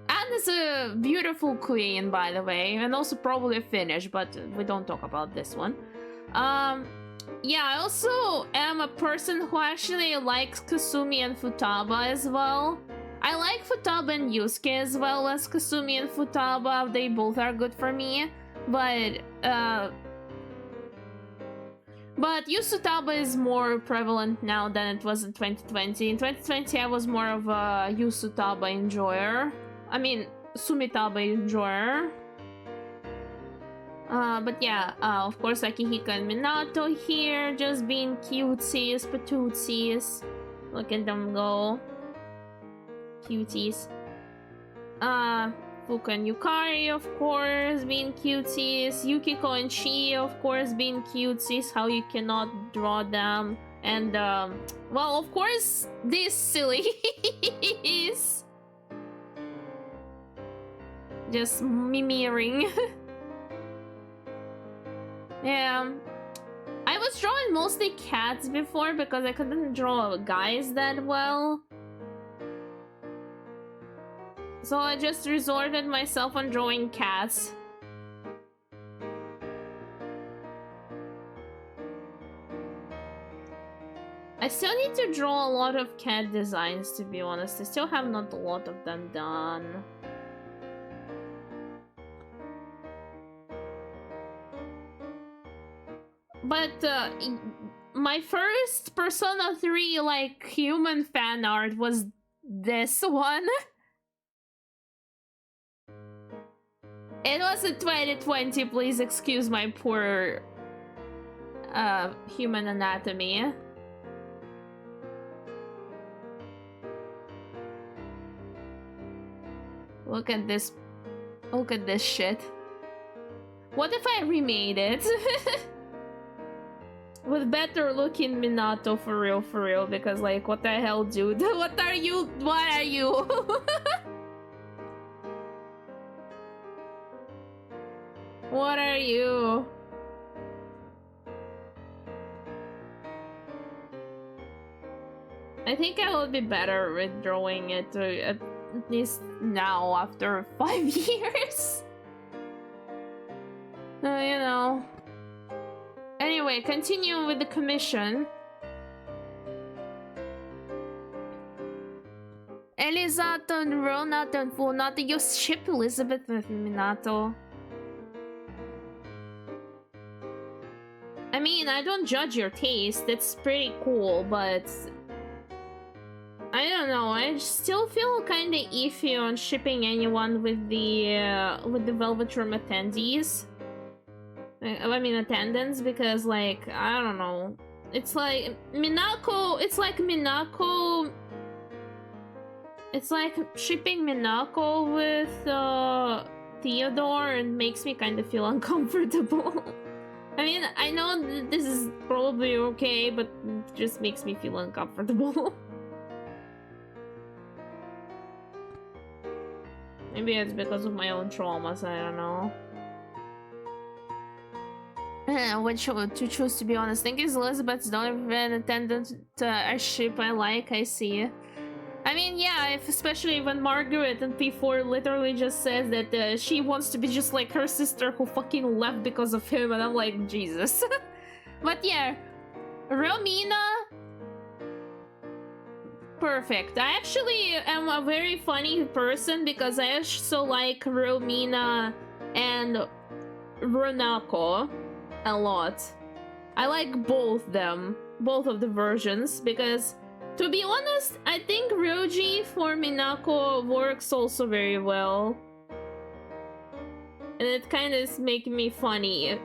Anne is a beautiful queen, by the way. And also probably Finnish, but we don't talk about this one. Yeah, I also am a person who actually likes Kasumi and Futaba as well. I like Futaba and Yusuke as well as Kasumi and Futaba. They both are good for me. But Yusutaba is more prevalent now than it was in 2020. In 2020, I was more of a Yusutaba enjoyer. I mean, Sumitaba enjoyer. But yeah, of course, Akihiko and Minato here, just being cutesies, patootsies. Look at them go. Cuties. Fuka and Yukari, of course, being cuties. Yukiko and Chi, of course, being cuties. How you cannot draw them. And, well, of course, these sillies. Just mirroring. Yeah. I was drawing mostly cats before because I couldn't draw guys that well. So I just resorted myself on drawing cats. I still need to draw a lot of cat designs, to be honest. I still have not a lot of them done. But my first Persona 3 like human fan art was this one. It was in 2020, please excuse my poor human anatomy. Look at this shit. What if I remade it? With better looking Minato, for real, because like, what the hell, dude? What are you? What are you? I think I will be better with drawing it, at least now, after 5 years. You know. Anyway, continue with the commission. Elisato and Ronato will not use ship Elizabeth with Minato. I mean, I don't judge your taste, it's pretty cool, but I don't know, I still feel kinda iffy on shipping anyone with the Velvet Room attendees. I mean attendants, because like, I don't know. It's like Minako, it's like shipping Minako with Theodore, and makes me kind of feel uncomfortable. I mean, I know this is probably okay, but it just makes me feel uncomfortable. Maybe it's because of my own traumas, I don't know. Which to choose, to be honest. Think is Elizabeth's daughter an attendant a ship I like, I see. I mean, yeah, especially when Margaret in P4 literally just says that she wants to be just like her sister who fucking left because of him, and I'm like, Jesus. But yeah, Romina, perfect. I actually am a very funny person because I also like Romina and Runako a lot. I like both of the versions, because to be honest, I think Roji for Minako works also very well. And it kind of is making me funny.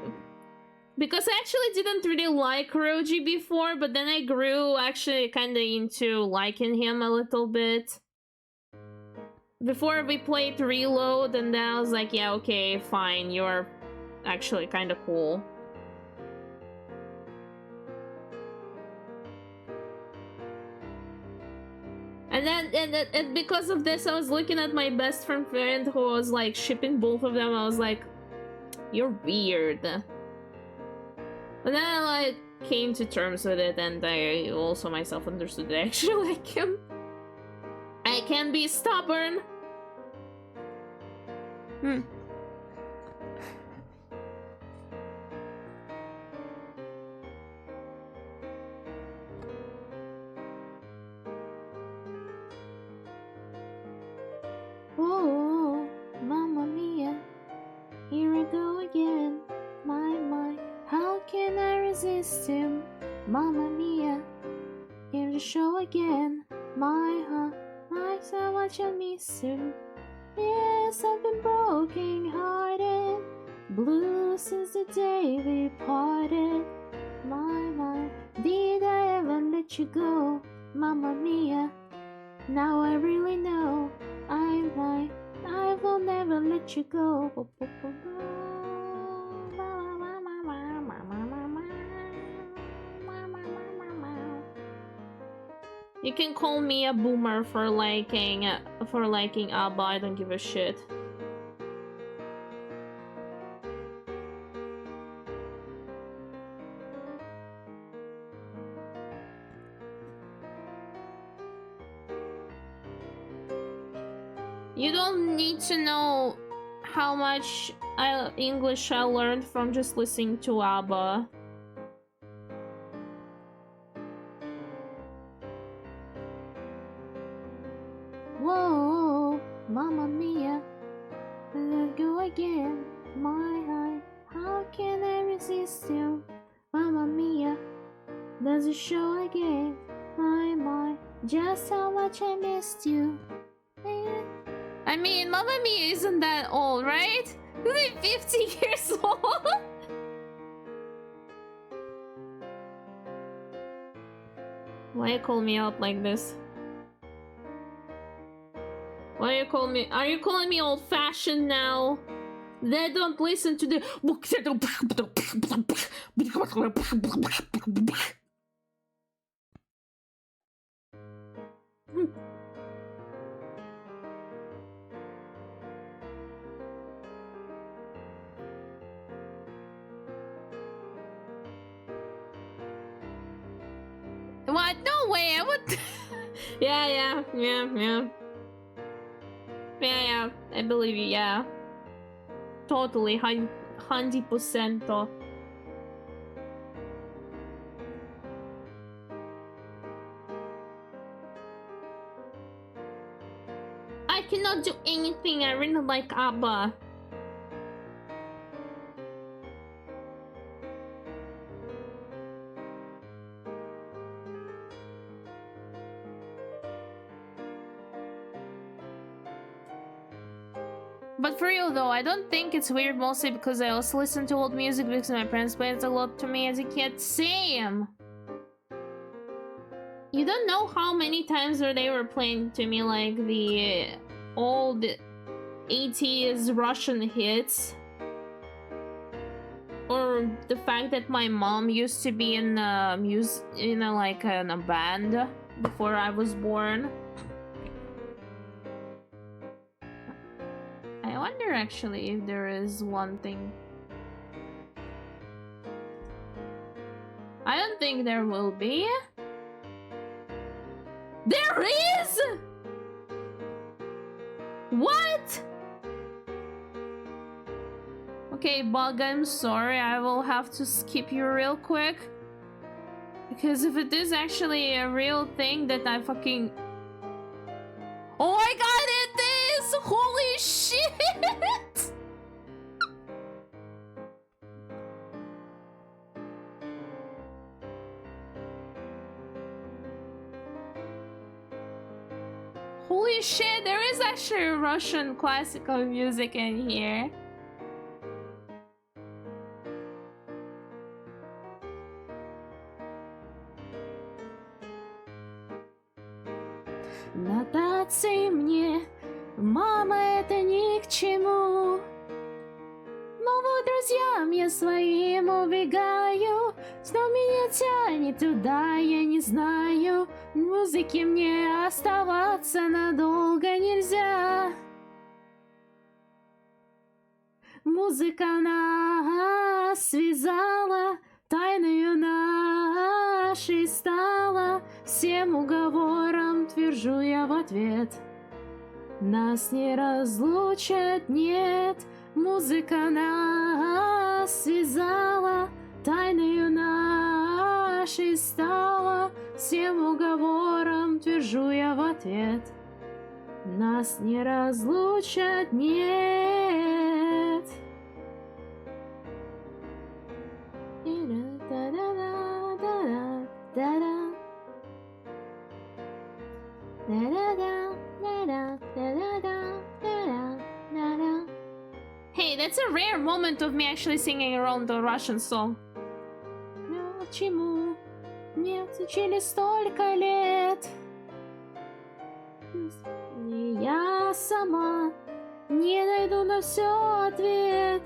Because I actually didn't really like Roji before, but then I grew actually kind of into liking him a little bit. Before we played Reload, and then I was like, yeah, okay, fine, you're actually kind of cool. And because of this, I was looking at my best friend who was like shipping both of them. I was like, you're weird. But then I like came to terms with it, and I also myself understood that I actually like him. I can be stubborn. Oh, mamma mia, here I go again. My, how can I resist him? Mamma mia, here to show again. My, so much I miss him. Yes, I've been broken hearted, blue since the day we parted. My, did I ever let you go? Mamma mia, now I really know. I will never let you go. You can call me a boomer for liking ABBA, I don't give a shit. You don't need to know how much English I learned from just listening to ABBA. exist you. Mamma mia, does it show again? My, just how much I missed you. I mean, Mamma Mia isn't that old, right? Isn't it 50 years old? Why you call me out like this? Why you call me? Are you calling me old-fashioned now? They don't listen to the. What? No way! I would. Yeah. Yeah, I believe you. Yeah, totally, 100%. I cannot do anything. I really like ABBA. But for real though, I don't think it's weird, mostly because I also listen to old music because my parents played it a lot to me as a kid. Same! You don't know how many times they were playing to me like the old 80s Russian hits. Or the fact that my mom used to be in a band before I was born. I wonder actually if there is one thing. I don't think there will be. There is! What? Okay, Bug, I'm sorry. I will have to skip you real quick. Because if it is actually a real thing that I fucking... Oh my god, it is! Holy shit! Holy shit, there is actually Russian classical music in here. Нотации мне, мама, это ни к чему. Но вот друзьям я своим убегаю, снова меня тянет туда, я не знаю. В музыке мне оставаться надолго нельзя. Музыка нас связала, тайною нашей стала. Всем уговорам твержу я в ответ. Нас не разлучат, нет. Музыка нас связала, тайною нашей стала. Всем уговорам твержу я в ответ. Нас не разлучат, нет. Hey, that's a rare moment of me actually singing around the Russian song. Почему не учили столько лет? И я сама не найду на все ответ.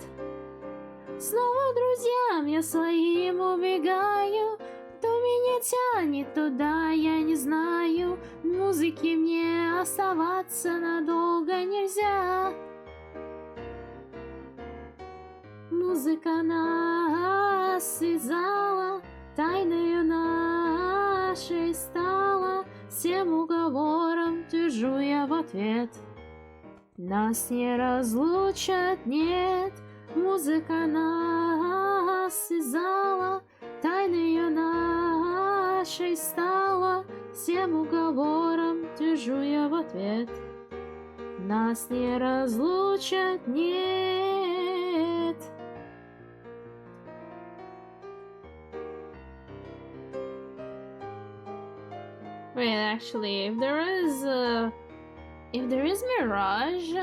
Снова друзьям я своим убегаю. Кто меня тянет туда, я не знаю. В музыке мне оставаться надолго нельзя. Музыка нас связала, тайною нашей стала. Всем уговорам твержу я в ответ. Нас не разлучат, нет. Музыка нас связала, тайною нашей стала. Всем уговорам твержу я в ответ. Нас не разлучат, нет. Wait, actually, if there is Mirage,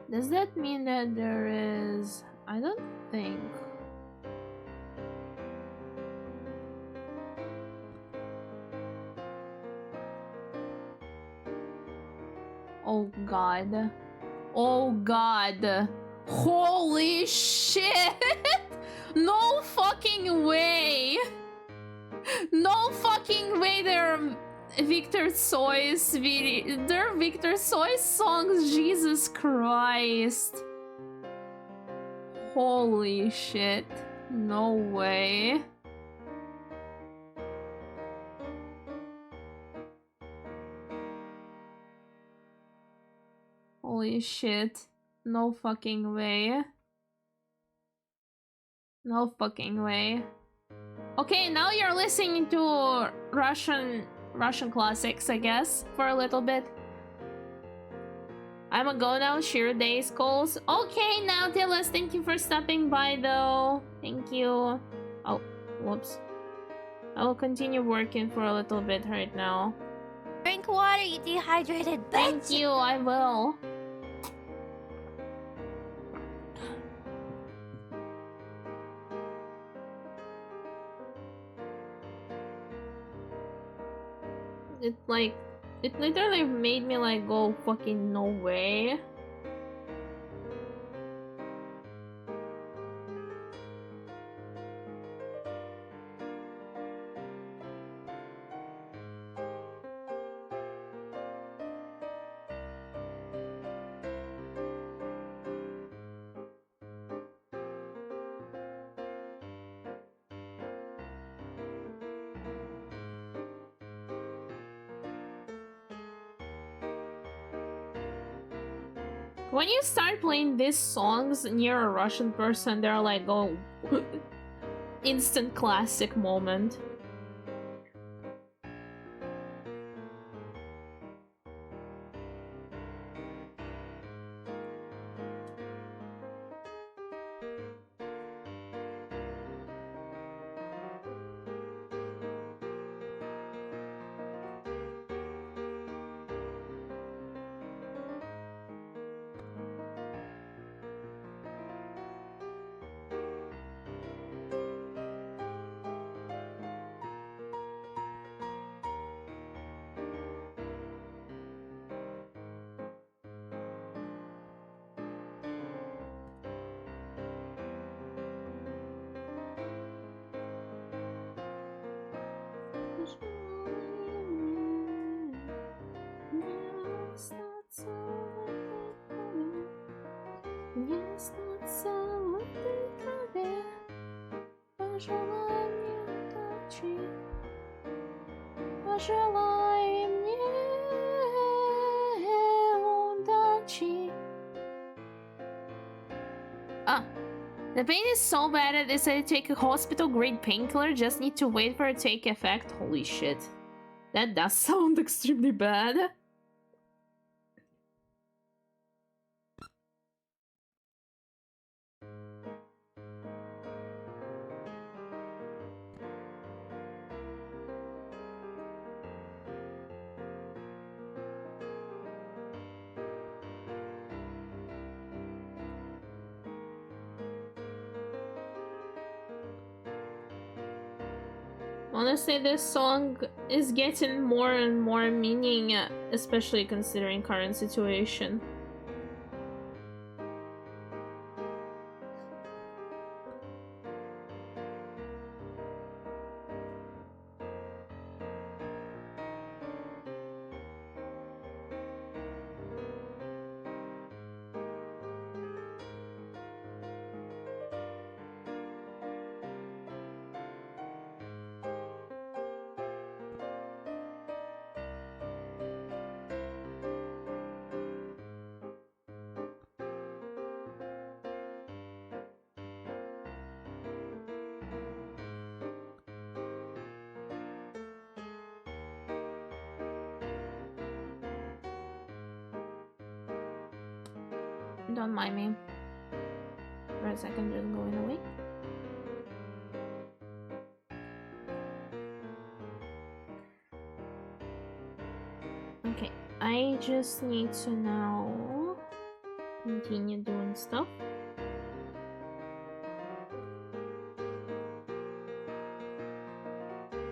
does that mean that there is... I don't think. Oh god. Oh god. Holy shit! No fucking way! No fucking way there are Victor Soy's video. There are Victor Soy's songs, Jesus Christ. Holy shit. No way. Holy shit. No fucking way. No fucking way. Okay, now you're listening to Russian classics, I guess, for a little bit. I'ma go now, share days calls. Okay, now Tillis, thank you for stopping by though. Thank you. Oh, whoops. I will continue working for a little bit right now. Drink water, you dehydrated bitch. Thank you, I will. It literally made me like go fucking no way. When you start playing these songs near a Russian person, they're like, oh, instant classic moment. The pain is so bad that they decided to take a hospital-grade painkiller. Just need to wait for it to take effect. Holy shit. That does sound extremely bad. Honestly, this song is getting more and more meaning, especially considering current situation. Don't mind me. For a second, just going away. Okay, I just need to now continue doing stuff.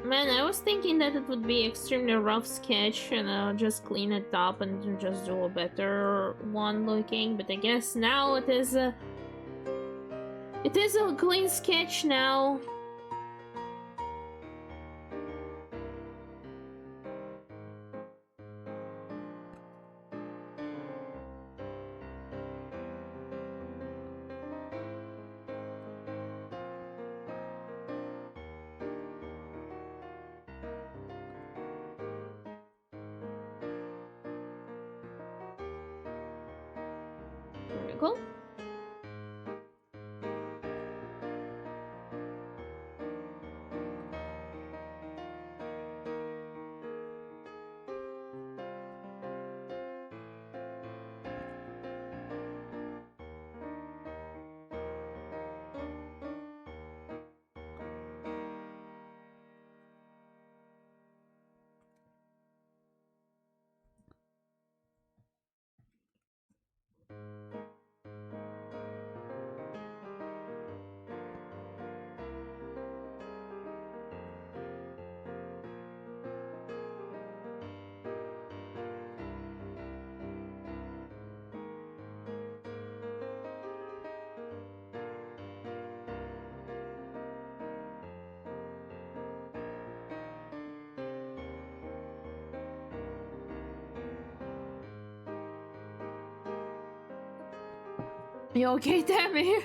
Man, I was thinking that it would be extremely rough sketch and I'll just clean it up and just do a better one looking, but I guess now it is a clean sketch now. There we go. You okay, Tammy?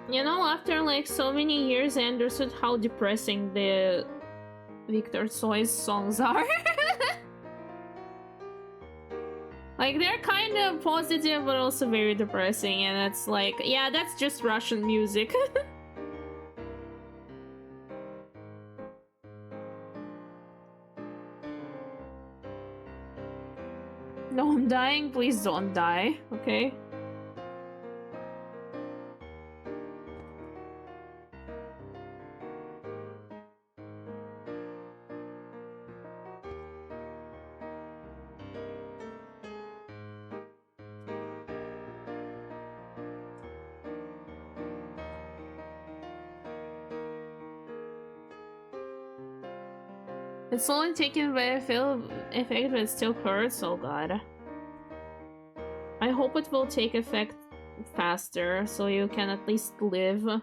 You know, after like so many years, I understood how depressing the Victor Tsoi's songs are. Like, they're kind of positive, but also very depressing, and it's like, yeah, that's just Russian music. No, I'm dying. Please don't die, okay? It's only taken by a effect, but it still hurts. Oh god. I hope it will take effect faster, so you can at least live.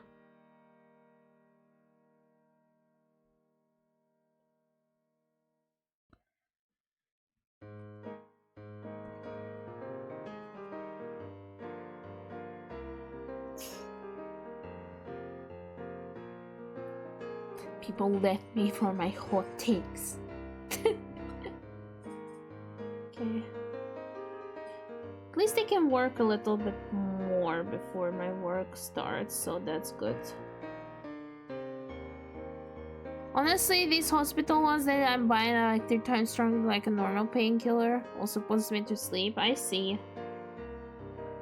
People left me for my hot takes. Okay. At least I can work a little bit more before my work starts, so that's good. Honestly, these hospital ones that I'm buying are like 3 times stronger than like a normal painkiller. Also puts me to sleep. I see.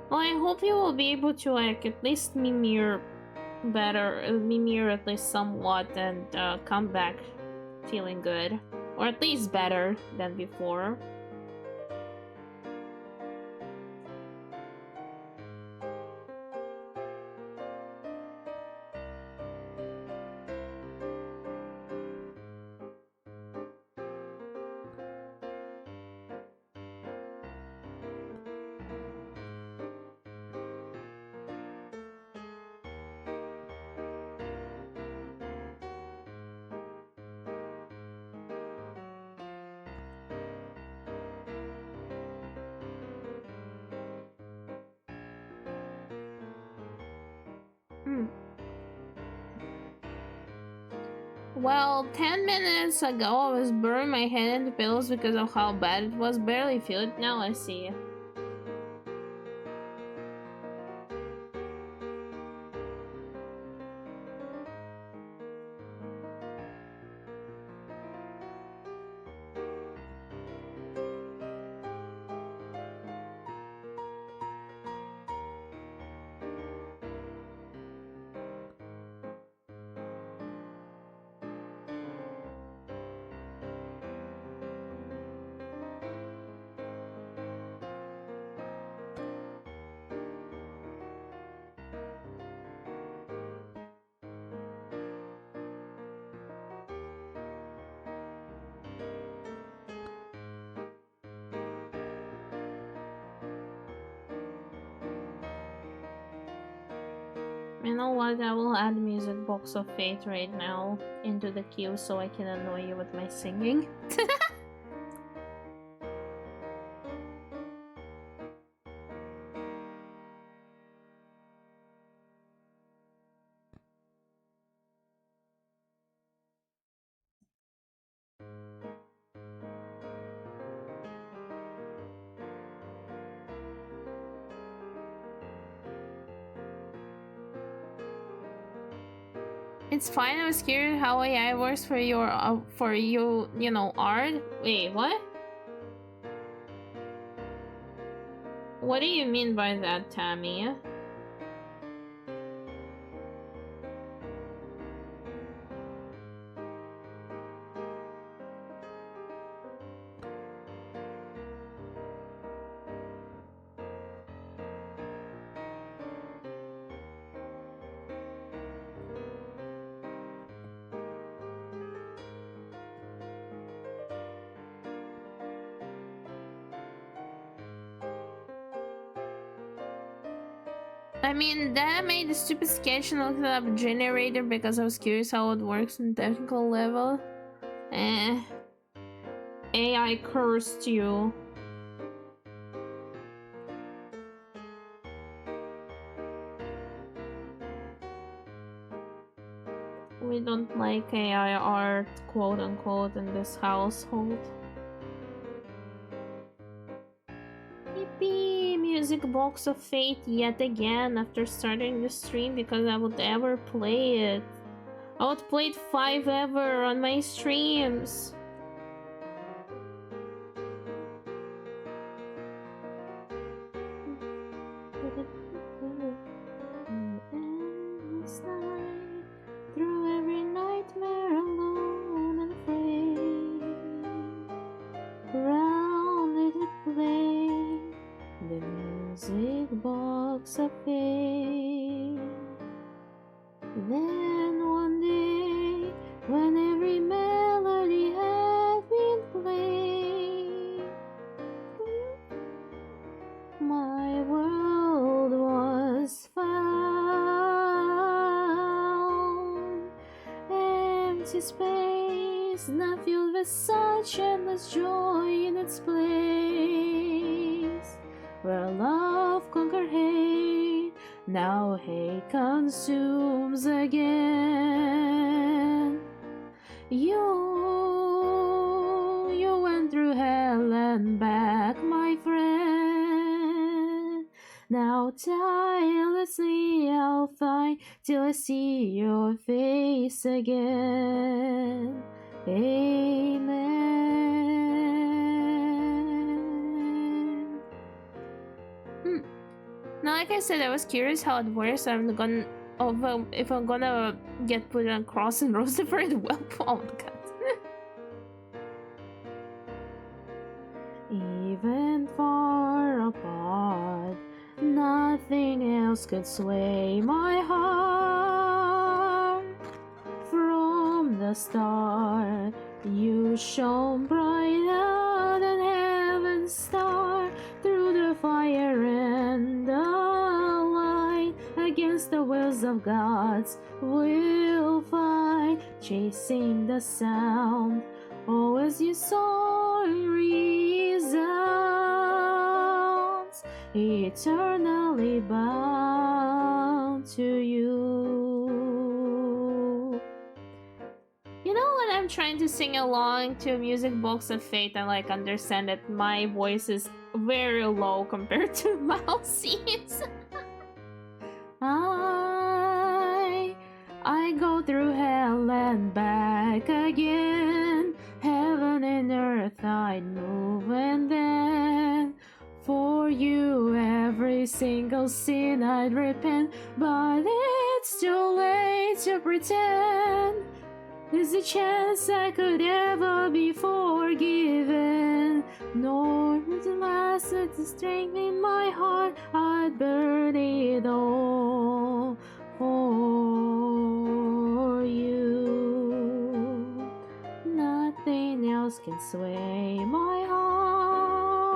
Well, I hope you will be able to like at least mimir at least somewhat and come back feeling good. Or at least better than before. Well, 10 minutes ago I was burying my head in the pillows because of how bad it was. Barely feel it now, I see. You know what? I will add Music Box of Fate right now into the queue so I can annoy you with my singing. It's fine. I was curious how AI works for your you know, art. Wait, what? What do you mean by that, Tammy? I mean, that made the stupid sketch look up generator because I was curious how it works on technical level. AI cursed you. We don't like AI art, quote unquote, in this household. Yippee! Music Box of Fate yet again after starting the stream because I would ever play it. I would play it 5 ever on my streams. Through every nightmare alone and afraid, round it play the music box of fate. Then one day, when every melody had been played, my world was found. Empty space, now filled with such endless joy in its place. Where love conquered hate, now hate consumes again. You went through hell and back, my friend. Now tirelessly I'll fight till I see your face again. Amen. Now, like I said, I was curious how it works. I'm gonna, if I'm gonna get put on a cross and roasted for it. Well, oh my god. Even far apart, nothing else could sway my heart. From the start, you shone brighter than heaven's star. Through the fire and the light, against the wills of gods, we'll fight, chasing the sound. Oh, as you saw resounds, eternally bound. bound to you. You know, when I'm trying to sing along to Music Box of Fate, I like understand that my voice is very low compared to Mousie's. I go through hell and back again. Heaven and earth I'd move, and then for you every single sin I'd repent. But it's too late to pretend there's a chance I could ever be forgiven. Nor would it last with the strength in my heart. I'd burn it all for you. Nothing else can sway my heart.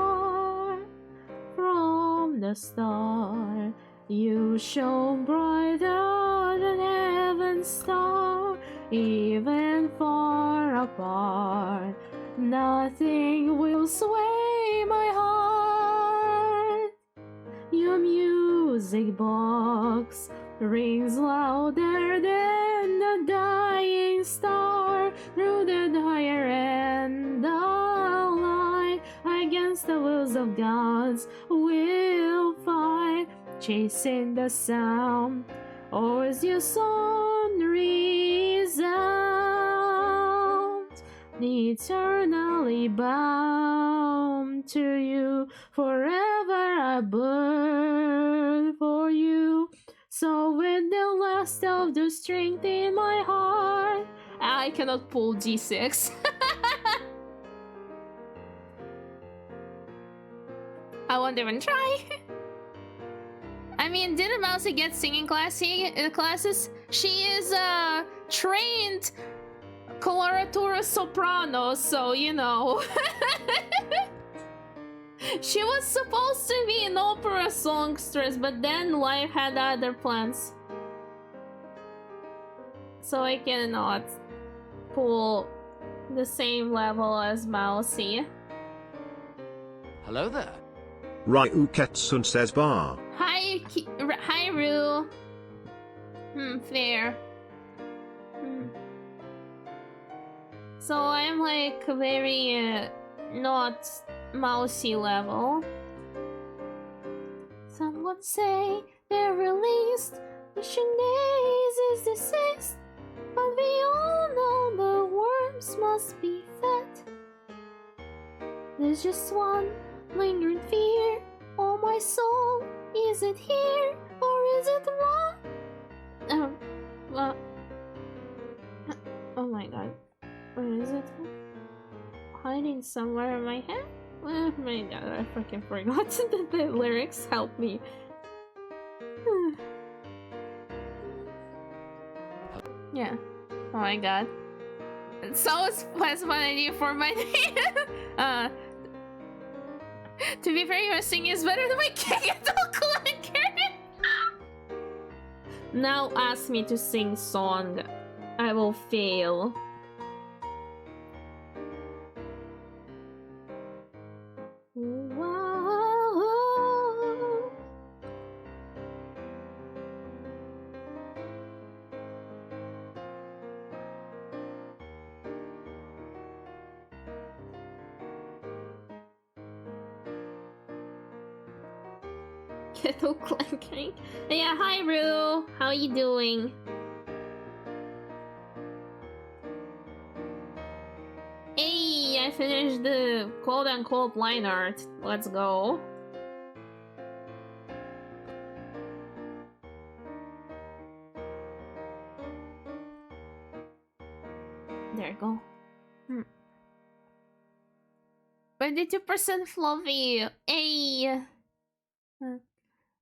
From the start, you shone brighter than heaven's star. Even far apart, nothing will sway my heart. Your music box rings louder than the dying star. Through the dire and the light, against the wills of gods we'll fight, chasing the sound. Or as your song resounds, eternally bound to you. Forever I burn for you. So with the last of the strength in my heart, I cannot pull G6. I won't even try. I mean, didn't Mousy get singing classes? She is a trained coloratura soprano, so you know. She was supposed to be an opera songstress, but then life had other plans. So I cannot pull the same level as Mousy. Hello there. Ryu Ketsun says bar. Hi, hi, Rue. Fair. So I'm like very not Mousy level. Someone say they're released. Mission days is deceased, but we all know the worms must be fed. There's just one lingering fear. Oh my soul, is it here or is it wrong? Oh my god. Where is it? Hiding somewhere in my head? Oh my god, I fucking forgot that the lyrics help me. Yeah. Oh my god. It's always was one idea for my name. To be fair, your singing is better than my Kegito clicker. Now ask me to sing song. I will fail. Wow. Kettle clanking. Yeah, hi Rue. How you doing? Hey, I finished the quote-unquote line art. Let's go. There you go. 22% fluffy. Hey.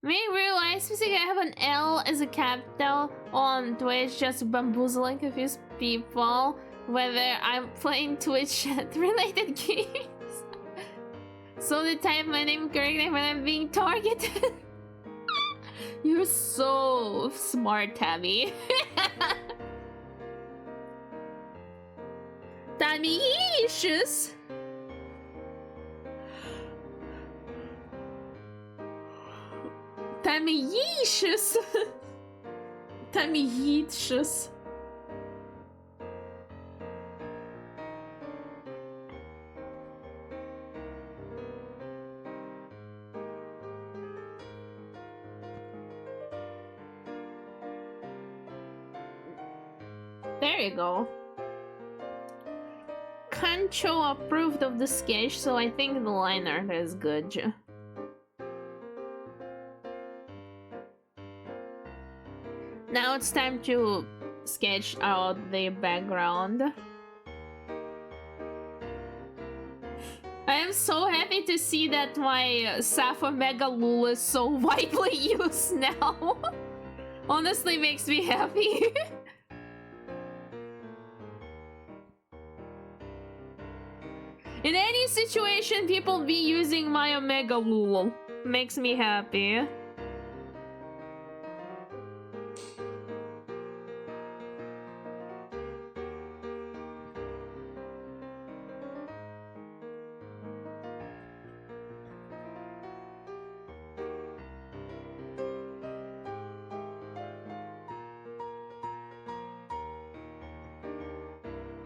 Me, Rue, I specifically have an L as a capital on Twitch, just bamboozling confused people whether I'm playing Twitch chat related games. So they type my name correctly when I'm being targeted. You're so smart, Tabby. Tammy-ishus. Tammy-ishus. Там їдь щось. There you go. Kancho approved of the sketch, so I think the line art is good. Now it's time to sketch out the background. I am so happy to see that my Sappho Mega Lul is so widely used now. Honestly makes me happy. In any situation, people be using my Omega Lul. Makes me happy.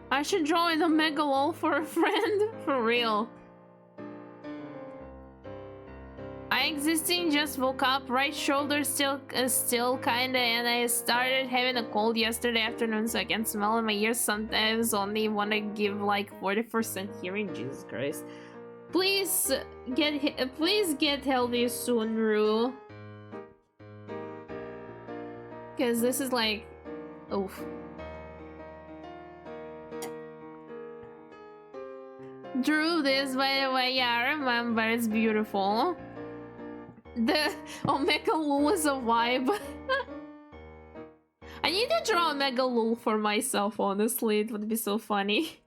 I should draw an Omega Lol for a friend. For real. I existing just woke up, right shoulder still kinda, and I started having a cold yesterday afternoon, so I can smell in my ears sometimes. Only wanna give like 40% hearing. Jesus Christ! Please get healthy soon, Rue. Cause this is like, oof. Drew this, by the way. Yeah, I remember. It's beautiful. The Omega Lul is a vibe. I need to draw Omega Lul for myself, honestly. It would be so funny.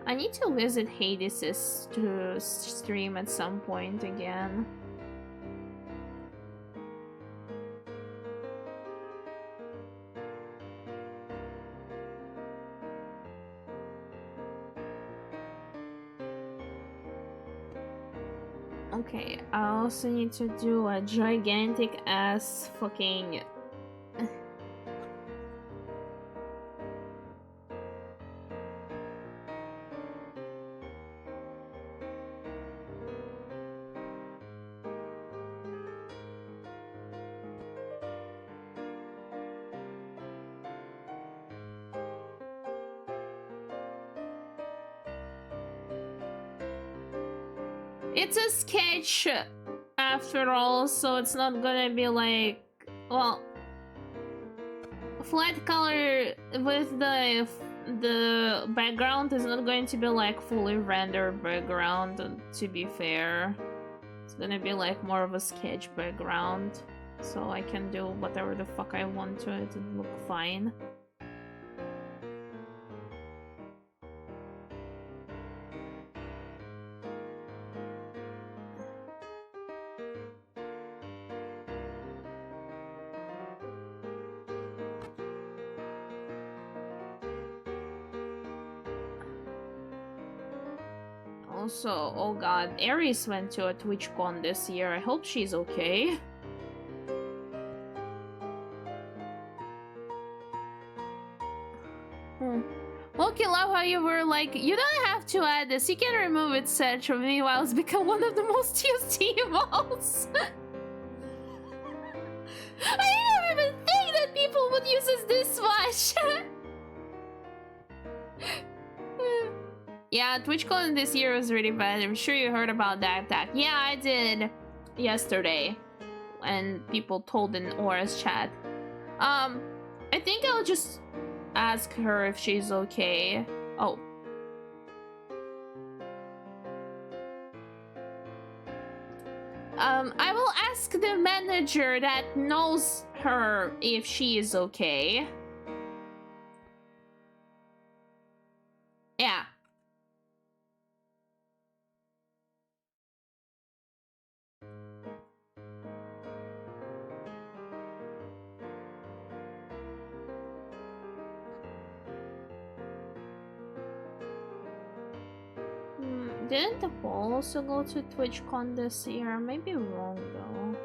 I need to visit Hades' to stream at some point again. Okay, I also need to do a gigantic ass fucking... It's a sketch after all, so it's not gonna be like, well, flat color with the background is not going to be like fully rendered background, to be fair. It's gonna be like more of a sketch background, so I can do whatever the fuck I want to it and look fine. Also, oh god, Aries went to a TwitchCon this year. I hope she's okay. Loki, love how you were like, you don't have to add this, you can remove it, search. Meanwhile, it's become one of the most used emotes. I didn't even think that people would use it this much. Yeah, TwitchCon this year was really bad. I'm sure you heard about that attack. Yeah, I did yesterday when people told in Aura's chat. I think I'll just ask her if she's okay. Oh. I will ask the manager that knows her if she is okay. Yeah. Didn't the poll also go to TwitchCon this year? I may be wrong though.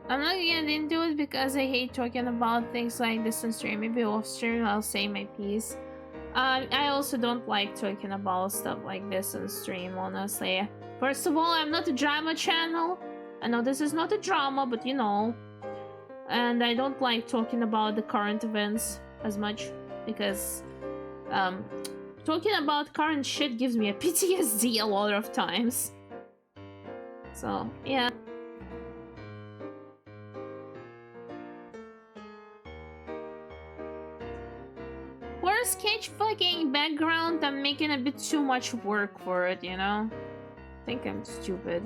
I'm not gonna get into it because I hate talking about things like this on stream. Maybe off stream I'll say my piece. I also don't like talking about stuff like this on stream, honestly. First of all, I'm not a drama channel. I know this is not a drama, but you know. And I don't like talking about the current events as much because talking about current shit gives me a PTSD a lot of times. So, yeah. For a sketch fucking background, I'm making a bit too much work for it, you know? I think I'm stupid.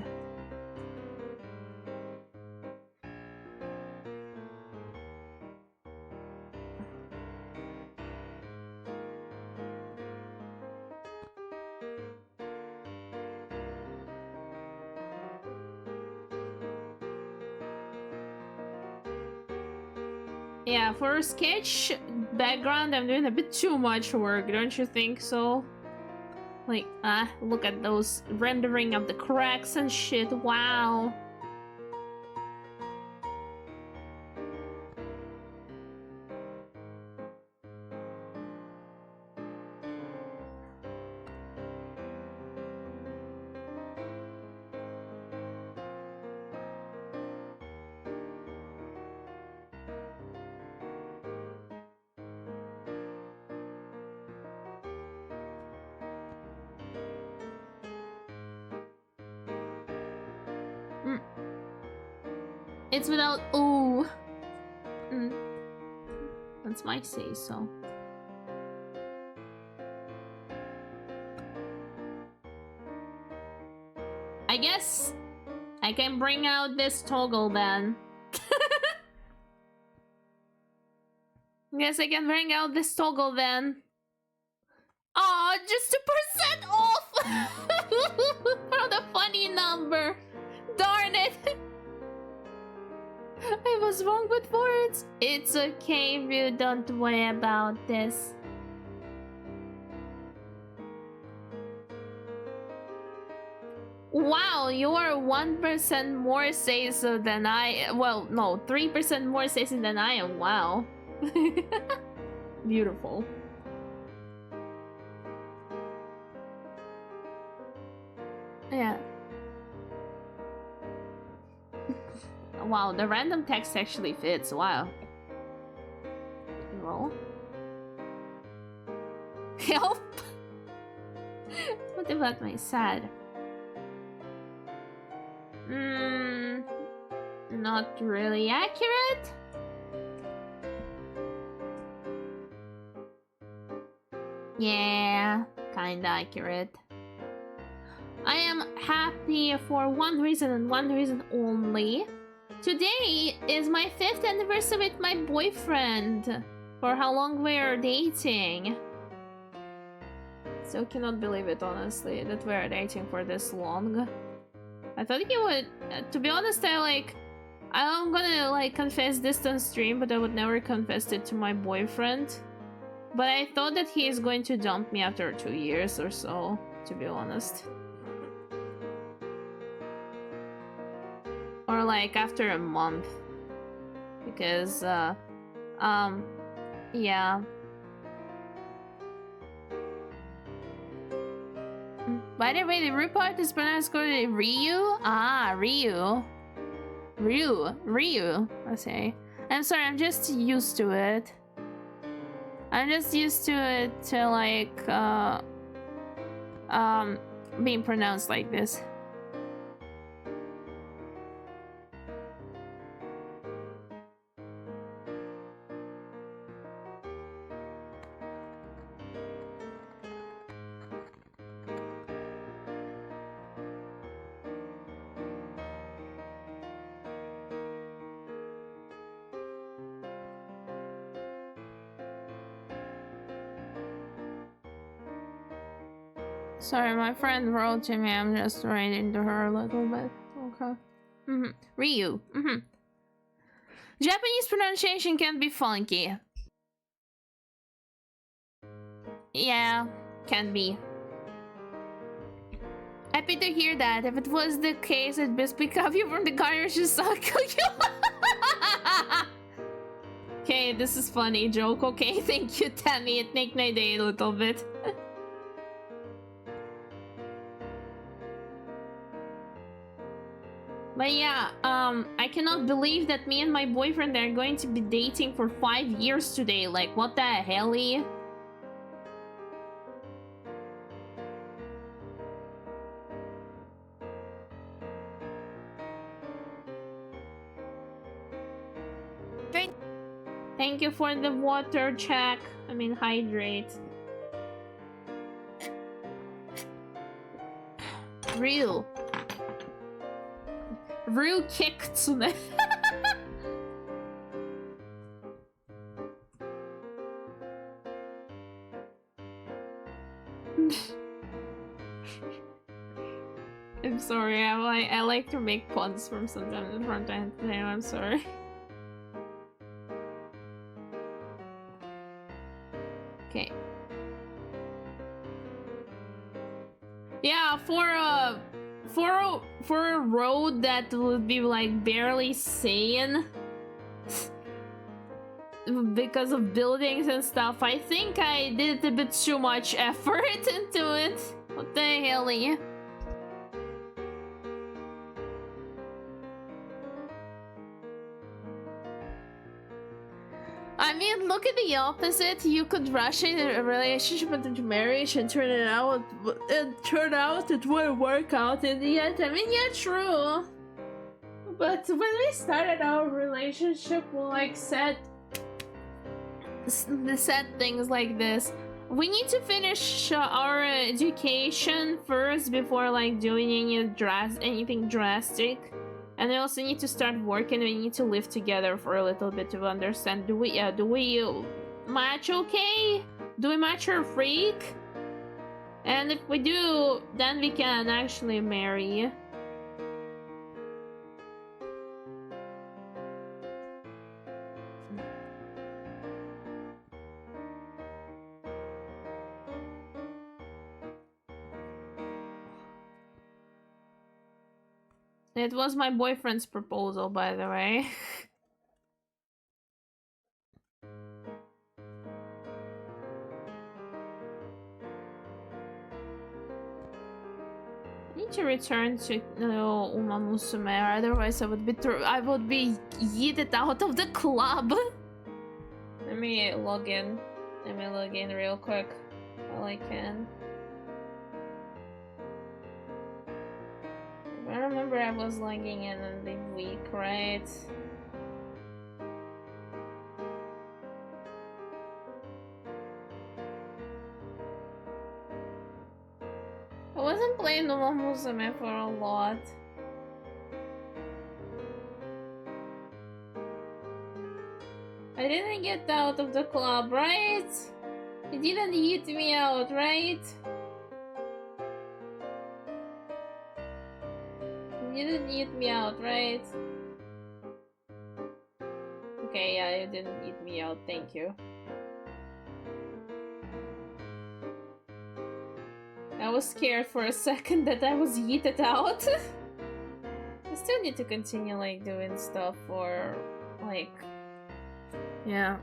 Yeah, for a sketch background, I'm doing a bit too much work, don't you think so? Like, look at those rendering of the cracks and shit, wow. It's without ooh. That's my say so. I guess I can bring out this toggle then. Guess I can bring out this toggle then. Aw, just 2% off for the funny number. Darn it. I was wrong with words. It's okay if you don't worry about this. Wow, you are 1% more say-so than I... Well, no, 3% more say-so than I am. Wow. Beautiful. Yeah. Wow, the random text actually fits. Wow. Roll. Help! What about my sad? Not really accurate? Yeah, kinda accurate. I am happy for one reason and one reason only. Today is my 5th anniversary with my boyfriend. For how long we are dating. So cannot believe it, honestly, that we are dating for this long. I thought he would... to be honest, I'm gonna, like, confess this on stream, but I would never confess it to my boyfriend. But I thought that he is going to dump me after 2 years or so, to be honest. Or, like, after a month. Because, yeah. By the way, the report is pronounced Ryu? Ah, Ryu. Ryu, I say. I'm sorry, I'm just used to it. I'm just used to it to, like, being pronounced like this. Sorry, my friend wrote to me. I'm just writing to her a little bit. Okay. Ryu. Japanese pronunciation can be funky. Yeah, can be. Happy to hear that. If it was the case, I'd best pick up you from the garbage and suck you. Okay, this is funny joke. Okay, thank you, Tammy. It make my day a little bit. But yeah, I cannot believe that me and my boyfriend are going to be dating for 5 years today. Like, what the helly? Thank you for the water check. I mean, hydrate. Real Kitsune. I'm sorry, I like to make puns from time to time. I'm sorry. Okay. Yeah, for a road that would be like barely sane because of buildings and stuff, I think I did a bit too much effort into it. What the hell? I mean, look at the opposite. You could rush a relationship into marriage and turn out it wouldn't work out in the end. I mean, yeah, true. But when we started our relationship, we like said things like this. We need to finish our education first before like doing anything drastic. And we also need to start working. We need to live together for a little bit to understand. Do we match okay? Do we match our freak? And if we do, then we can actually marry. It was my boyfriend's proposal, by the way. I need to return to Uma Musume, otherwise I would be yeeted out of the club. Let me log in. Real quick while I can. I remember I was logging in the week, right? I wasn't playing Uma Musume for a lot. I didn't get out of the club, right? You didn't eat me out, right? You didn't eat me out, right? Okay, yeah, you didn't eat me out, thank you. I was scared for a second that I was yeeted out. I still need to continue, like, doing stuff for, like... Yeah.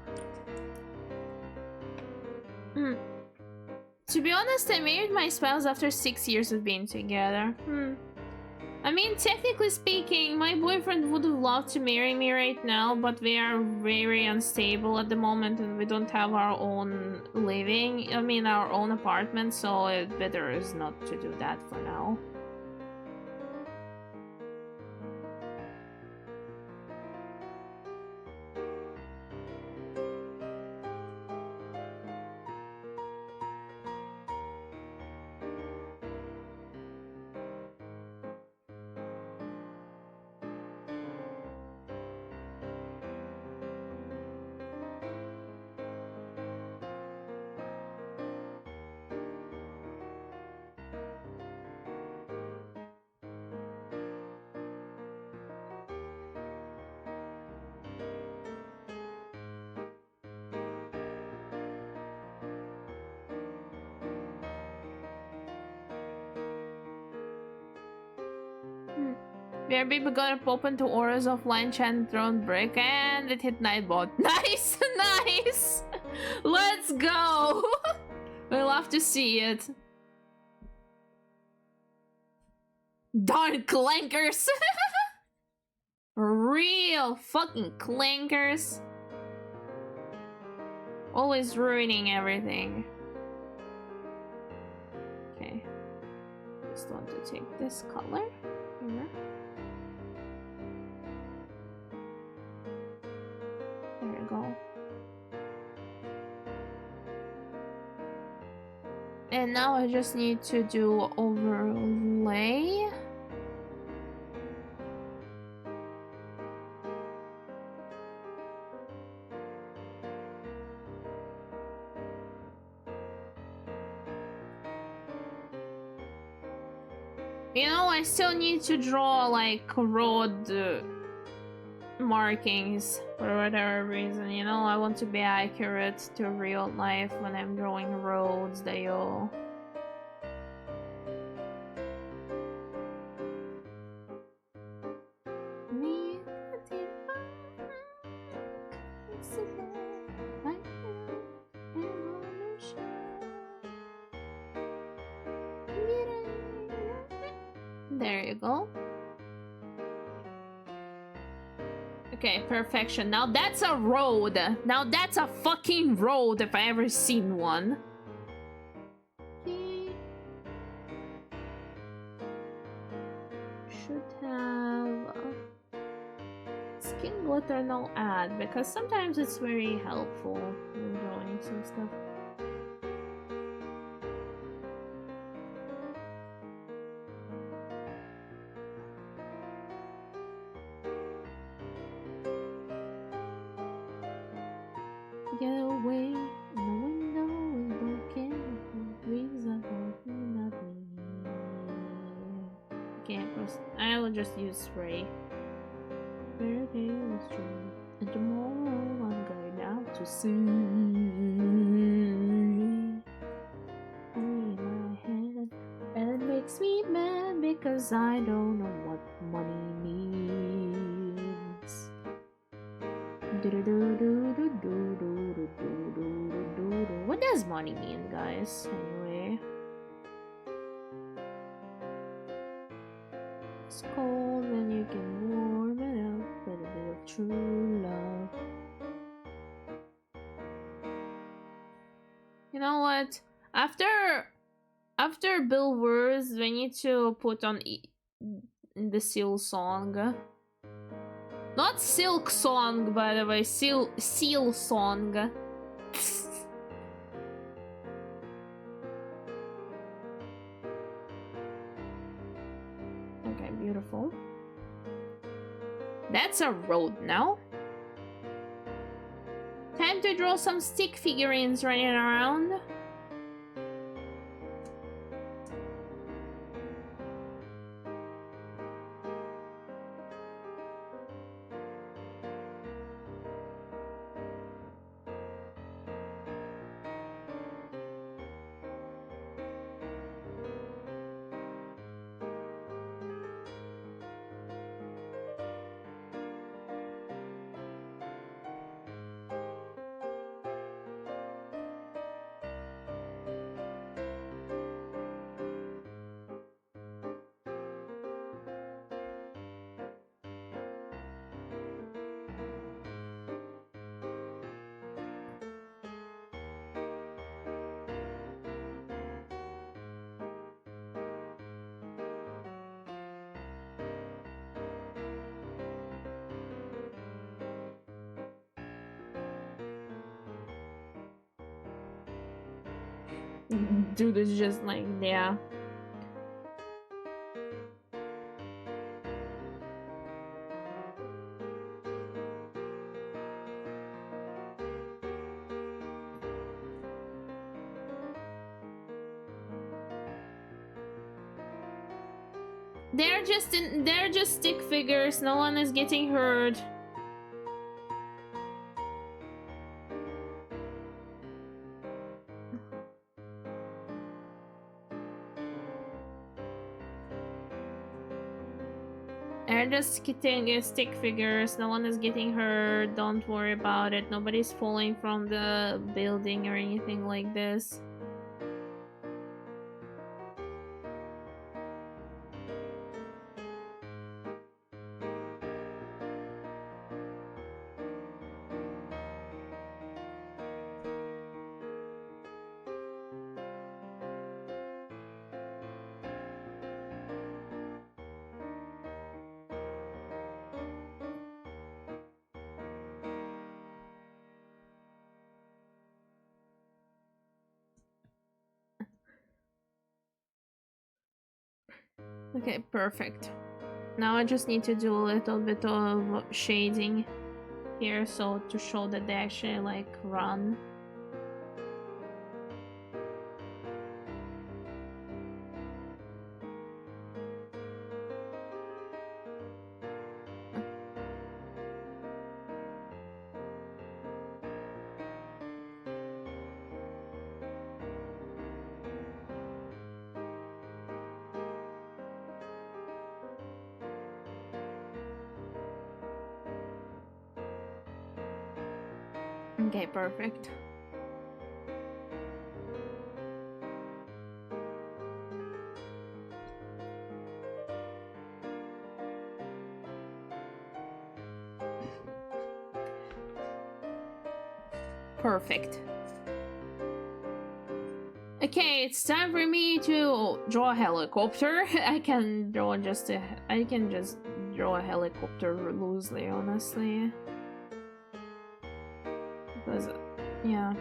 To be honest, I married my spouse after 6 years of being together. I mean, technically speaking, my boyfriend would have loved to marry me right now, but we are very unstable at the moment and we don't have our own our own apartment, so it better is not to do that for now. BRB got open to auras of line chant thrown brick and it hit Nightbot. Nice! Nice! Let's go! We love to see it. Darn clankers! Real fucking clankers. Always ruining everything. Okay. Just want to take this color here. There we go. And now I just need to do overlay. You know, I still need to draw like road markings for whatever reason. You know, I want to be accurate to real life when I'm drawing roads, they all. There you go. Okay, perfection. Now that's a road. Now that's a fucking road if I ever seen one. Should have skin glitter no ad because sometimes it's very helpful when drawing some stuff. Get away, and the window is broken. Please, I hope not me. Can't cross. I will just use spray. Fair day was true, and tomorrow I'm going out to sea. Money in my hand, and it makes me mad because I don't know what money means. What does money mean, guys? Anyway, it's cold when you can warm it up with a bit of true love. You know what? After Bill Wurz, we need to put on the Seal song. Not Silk Song, by the way, Seal Song. Okay, beautiful. That's a road now. Time to draw some stick figurines running around. Dude is just like, yeah. They're just stick figures. No one is getting hurt. They're just getting stick figures. No one is getting hurt. Don't worry about it. Nobody's falling from the building or anything like this. Okay, perfect. Now I just need to do a little bit of shading here, so to show that they actually like run. Okay, perfect. Perfect. Okay, it's time for me to draw a helicopter. I can just draw a helicopter loosely, honestly. Because, yeah.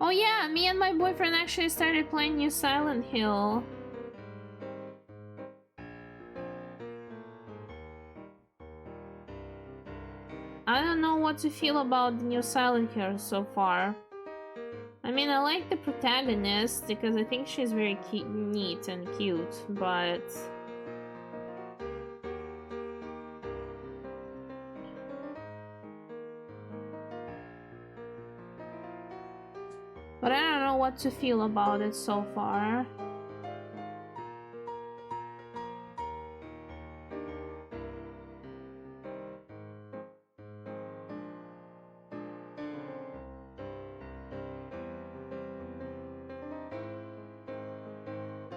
Oh yeah, me and my boyfriend actually started playing New Silent Hill. I don't know what to feel about the New Silent Hill so far. I mean, I like the protagonist because I think she's very neat and cute, but... But I don't know what to feel about it so far.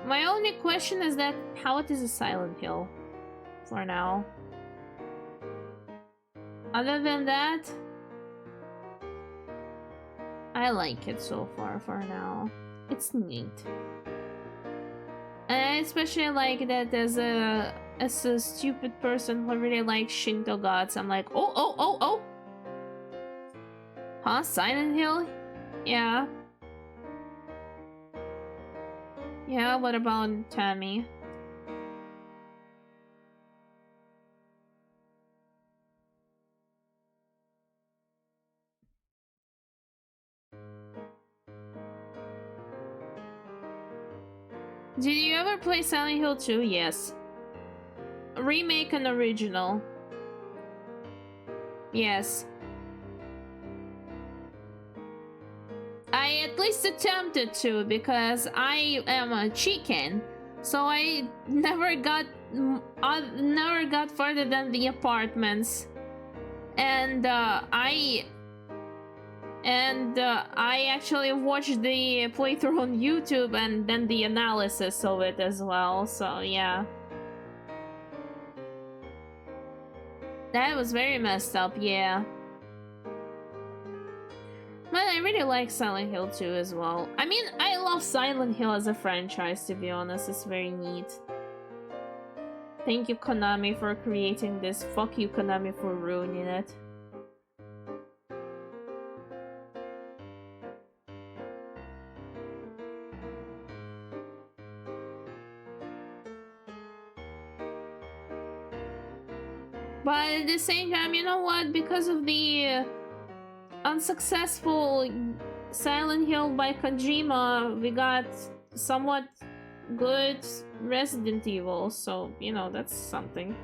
My only question is that how it is a Silent Hill for now. Other than that, I like it so far for now. It's neat. And I especially like that as a stupid person who really likes Shinto gods. I'm like, oh. Huh? Silent Hill? Yeah. Yeah, what about Tammy? Did you ever play Silent Hill 2? Yes. Remake and original. Yes. I at least attempted to because I am a chicken, so I never got further than the apartments, and I actually watched the playthrough on YouTube and then the analysis of it as well. So yeah, that was very messed up. Yeah. But I really like Silent Hill 2 as well. I mean, I love Silent Hill as a franchise, to be honest. It's very neat. Thank you, Konami, for creating this. Fuck you, Konami, for ruining it. But at the same time, you know what? Because of the unsuccessful Silent Hill by Kojima, we got somewhat good Resident Evil, so you know, that's something.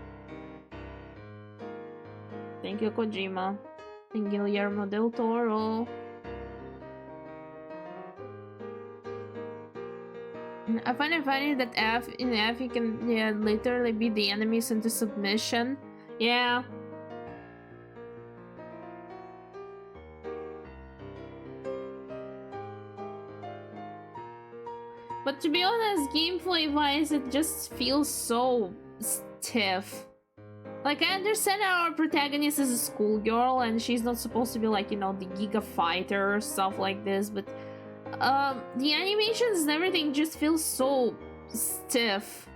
Thank you, Kojima. And Guillermo del Toro. I find it funny that in F you can literally beat the enemies into submission. Yeah. But to be honest, gameplay-wise, it just feels so stiff. Like, I understand our protagonist is a schoolgirl and she's not supposed to be like, you know, the Giga Fighter or stuff like this, but the animations and everything just feel so stiff.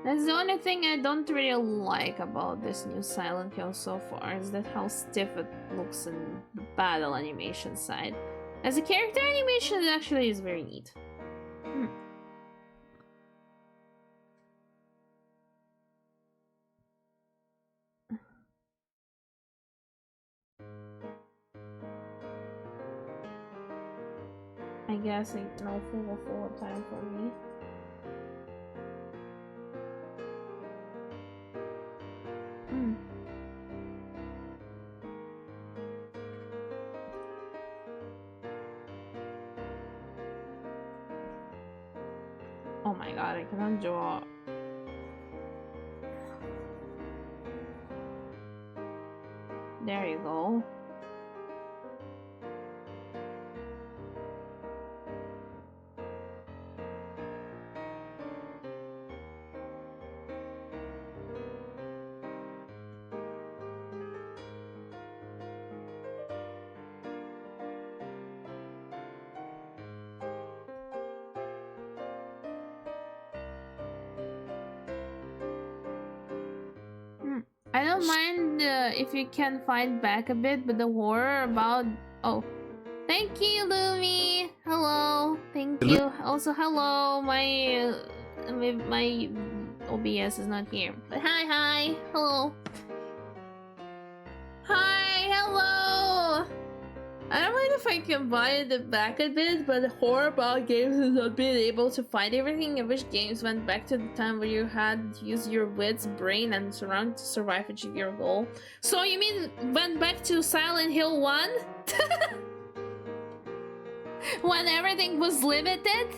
That's the only thing I don't really like about this new Silent Hill so far, is that how stiff it looks in the battle animation side. As a character animation, it actually is very neat. I guess no full time for me. Oh my god, I cannot draw. There you go. I don't mind if you can fight back a bit, but the horror about... Oh. Thank you, Lumi! Hello! Thank you. Also, hello! My OBS is not here. But hi! Hello! Hi! Hello! I don't mind if I can bind it back a bit, but the horror about games is not being able to find everything. I wish games went back to the time where you had to use your wits, brain, and surround to survive and achieve your goal. So you mean went back to Silent Hill 1? When everything was limited?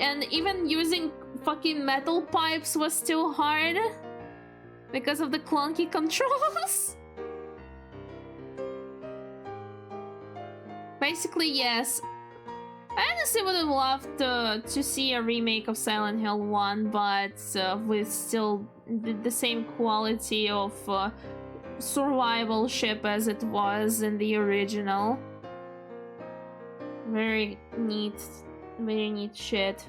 And even using fucking metal pipes was still hard? Because of the clunky controls? Basically, yes. I honestly would have loved to see a remake of Silent Hill 1, but with still the same quality of survivalship as it was in the original. Very neat shit.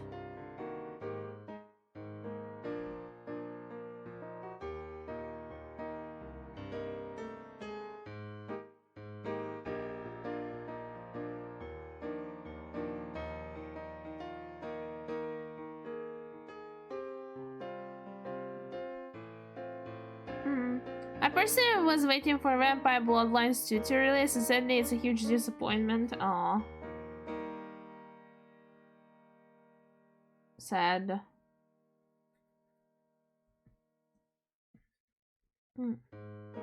I personally was waiting for Vampire Bloodlines 2 to release, and sadly it's a huge disappointment. Aww. Sad.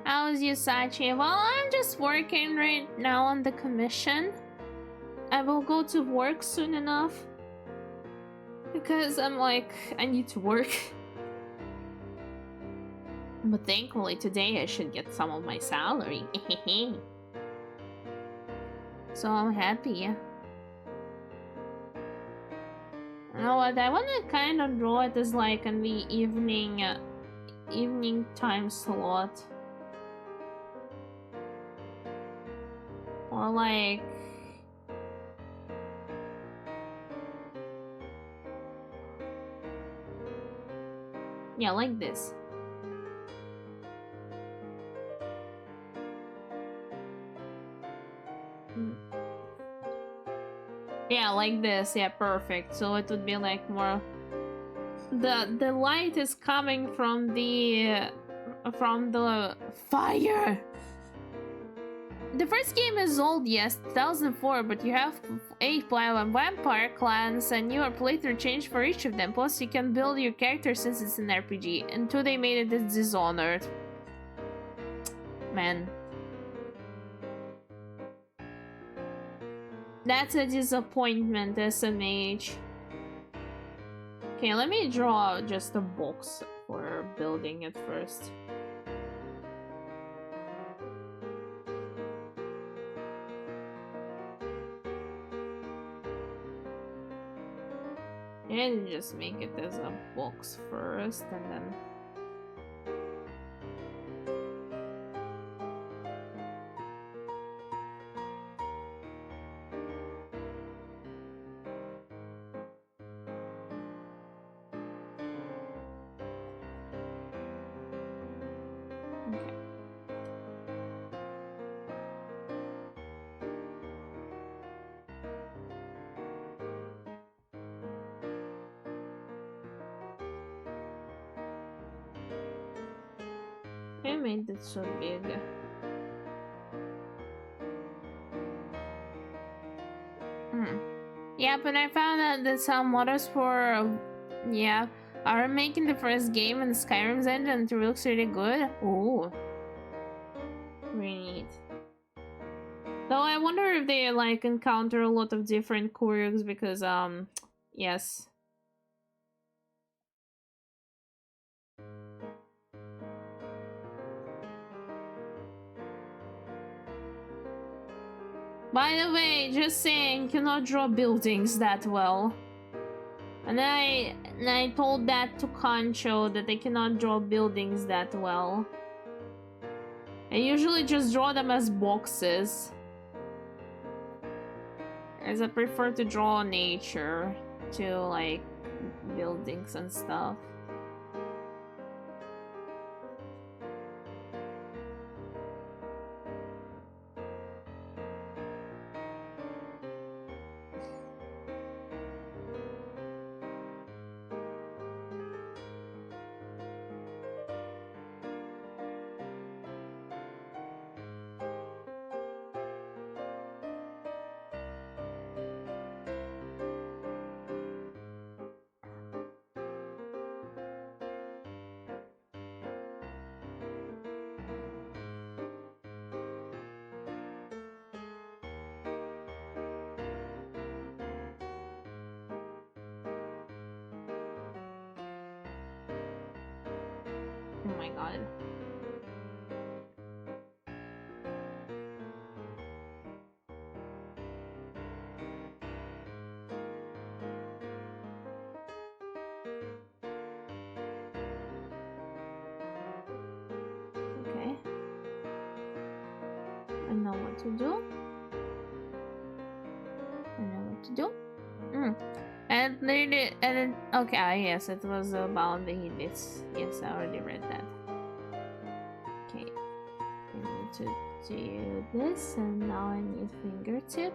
How's you, Sachi? Well, I'm just working right now on the commission. I will go to work soon enough. Because I'm like, I need to work. But thankfully today I should get some of my salary. So I'm happy. You know what? I want to kind of draw it as like in the evening time slot. Or like... Yeah, like this. Yeah, like this. Yeah, perfect. So it would be like more... The light is coming from the fire. the first game is old, yes, 2004, but you have 8 vampire clans and your playthrough changed for each of them. Plus, you can build your character since it's an RPG. And 2 they made it Dishonored. Man. That's a disappointment, SMH. Okay, let me draw just a box for building it first. And just make it as a box first and then... Okay. I made it so big. Yep, and I found out that some modders for yeah are making the first game in Skyrim's engine and it looks really good. Ooh. Really neat. Though I wonder if they like encounter a lot of different quirks because yes. By the way, just saying, cannot draw buildings that well. And I told that to Concho that I cannot draw buildings that well. I usually just draw them as boxes. As I prefer to draw nature to like buildings and stuff. Oh my god. Okay. I know what to do. I know what to do. And then okay, yes, it was about the this. Yes, I already read that. Okay, I need to do this, and now I need fingertip.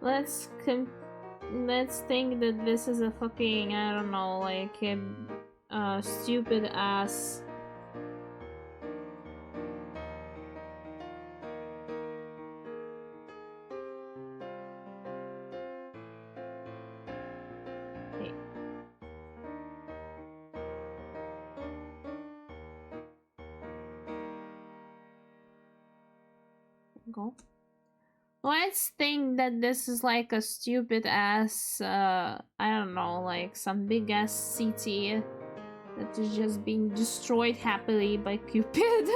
Let's think that this is a fucking, I don't know, like a stupid ass. Okay. Go. Let's think that this is like a stupid ass, I don't know, like some big ass city that is just being destroyed happily by Cupid.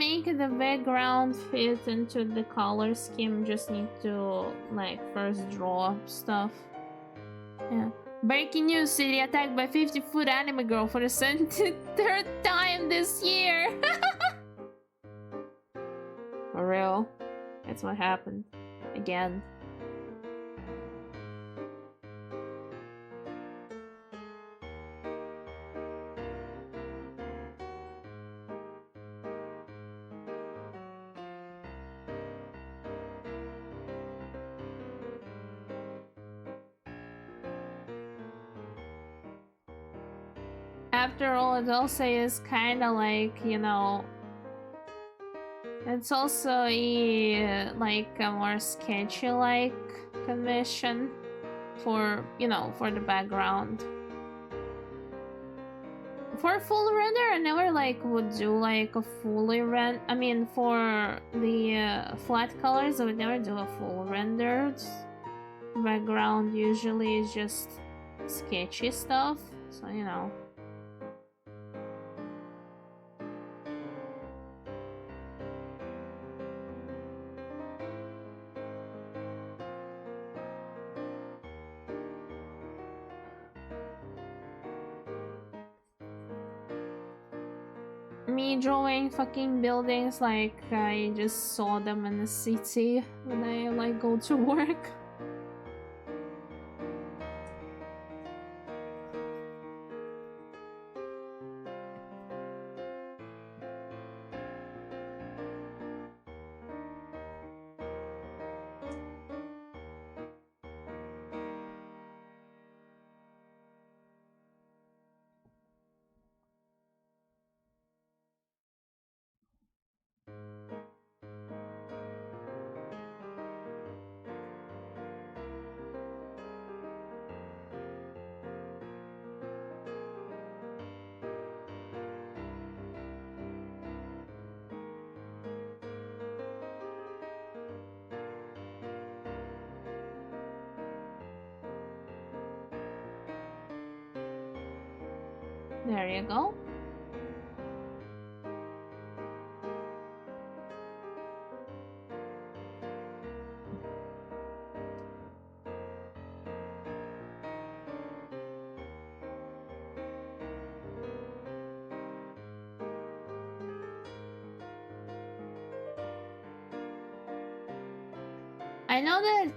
make the background fit into the color scheme, just need to like first draw stuff. Yeah. Breaking news, city attacked by 50-foot anime girl for the 73rd time this year. For real. That's what happened. Again. After all, Dulce is kinda like, you know, it's also a like a more sketchy like commission for, you know, for the background. For full render, I never like would do like a fully I mean, for the flat colors, I would never do a full rendered background. Usually it's just sketchy stuff, so you know. Me drawing fucking buildings like I just saw them in the city when I like go to work. There you go. I know that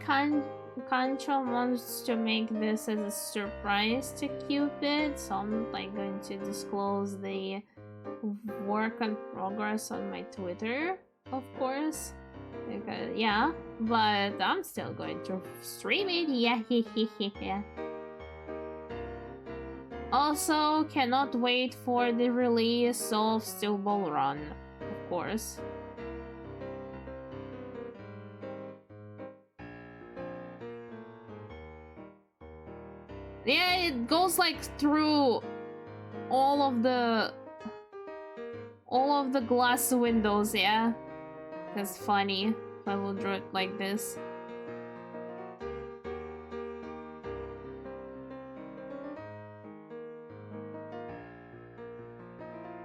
Control wants to make this as a surprise to Cupid, so I'm like going to disclose the work in progress on my Twitter, of course. Because, yeah, but I'm still going to stream it. Yeah, yeah. Also, cannot wait for the release of Steel Ball Run, of course. Yeah, it goes like through all of the glass windows, yeah. That's funny if I will draw it like this.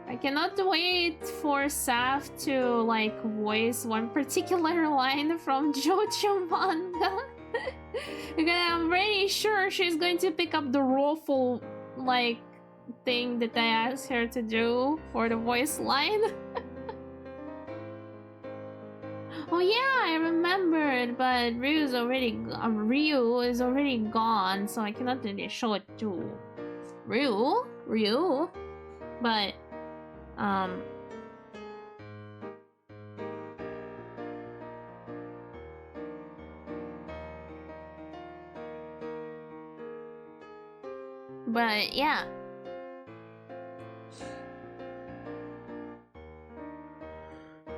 I cannot wait for Saf to like voice one particular line from JoJo manga. Because I'm pretty sure she's going to pick up the ruffle like thing that I asked her to do for the voice line. Oh yeah, I remembered, but Ryu is already gone, so I cannot really show it to Ryu. But but yeah.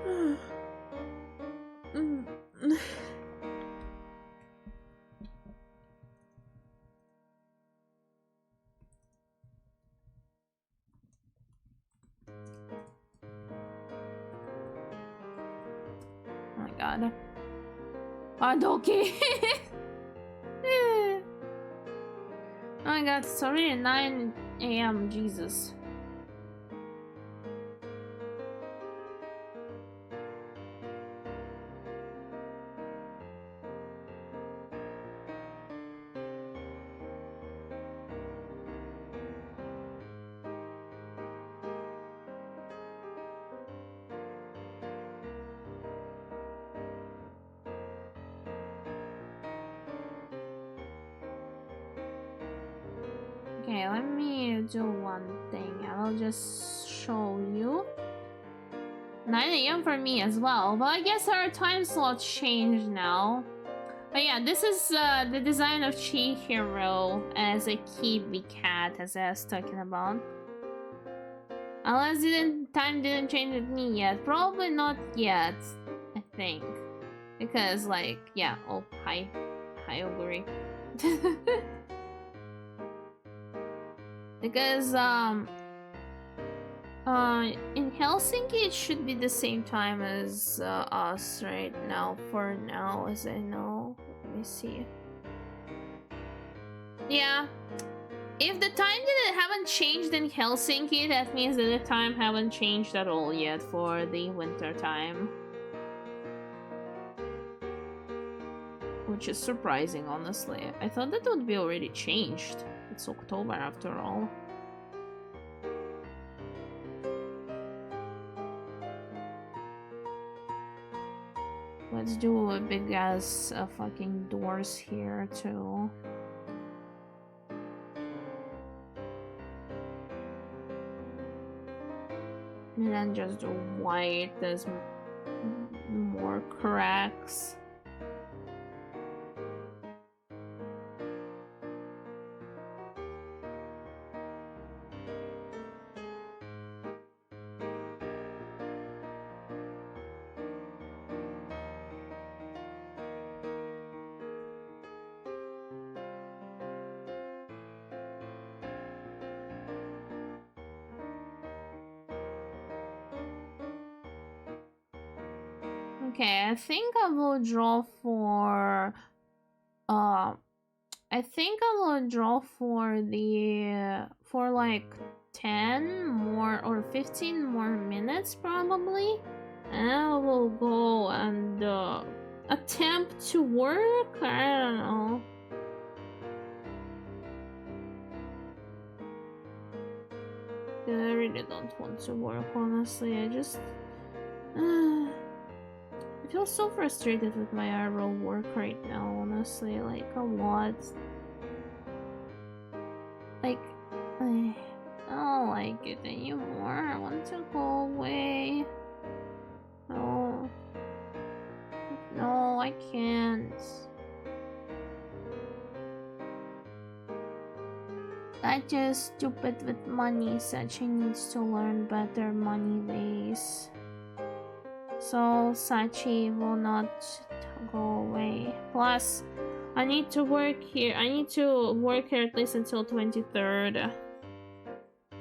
Oh my god. Adoki! Oh my god, it's already 9 AM, Jesus. Okay, let me do one thing. I will just show you. 9 a.m. for me as well, but I guess our time slots changed now. But yeah, this is the design of Chihiro as a Kibi cat, as I was talking about. Unless time didn't change with me yet. Probably not yet, I think. Because, like, yeah, oh, hi. Hi, Oguri. Because, in Helsinki, it should be the same time as us right now, for now, as I know. Let me see. Yeah. If the time haven't changed in Helsinki, that means that the time haven't changed at all yet for the winter time. Which is surprising, honestly. I thought that would be already changed. It's October after all. Let's do a big ass fucking doors here too. And then just do white. There's more cracks. Okay, I think I will draw for I think I will draw for the for like 10 more or 15 more minutes probably. And I will go and attempt to work. I don't know. I really don't want to work, honestly. I just I feel so frustrated with my IRL work right now, honestly, like a lot. Like, I don't like it anymore. I want to go away. No. No, I can't. I'm just stupid with money. Sachi needs to learn better money ways. So Sachi will not go away. Plus, I need to work here. I need to work here at least until 23rd.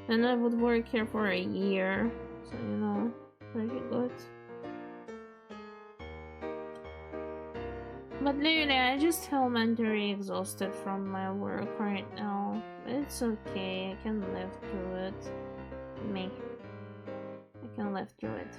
Then I would work here for a year. So, you know, pretty good. But literally, I just feel mentally exhausted from my work right now. But it's okay. I can live through it. Me. I can live through it.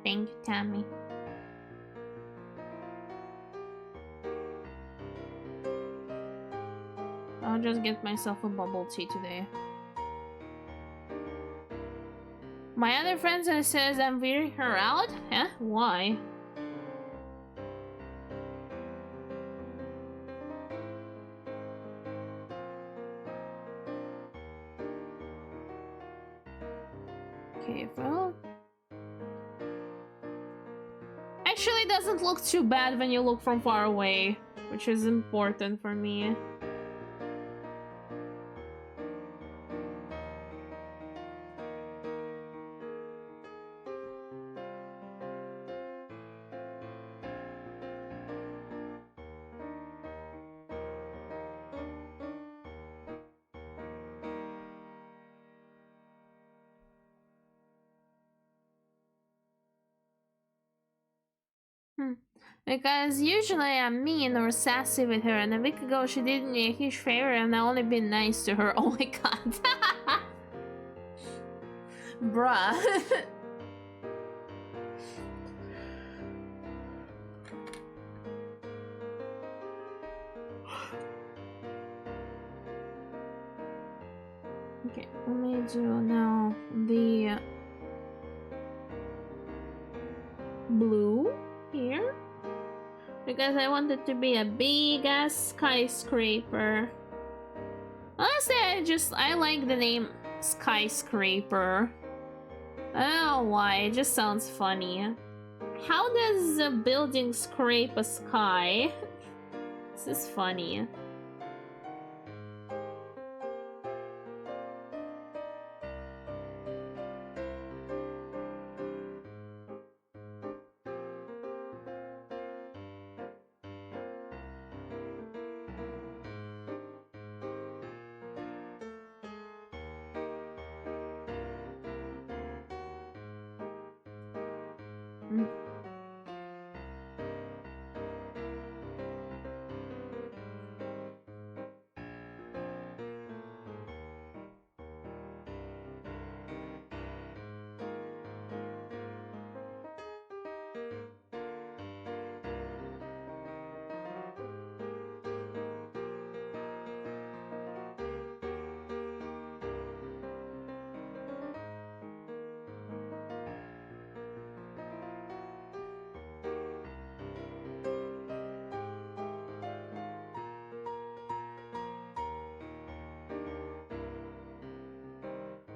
Thank you, Tammy. I'll just get myself a bubble tea today. My other friend says I'm wearing her out? Huh? Why? Okay, well... Actually, it doesn't look too bad when you look from far away, which is important for me. Because usually I'm mean or sassy with her, and a week ago she did me a huge favor and I only been nice to her. Oh my god. Bruh. Okay, let me do now the blue here because I want it to be a big ass skyscraper. Honestly, I like the name skyscraper. I don't know why, it just sounds funny. How does a building scrape a sky? This is funny.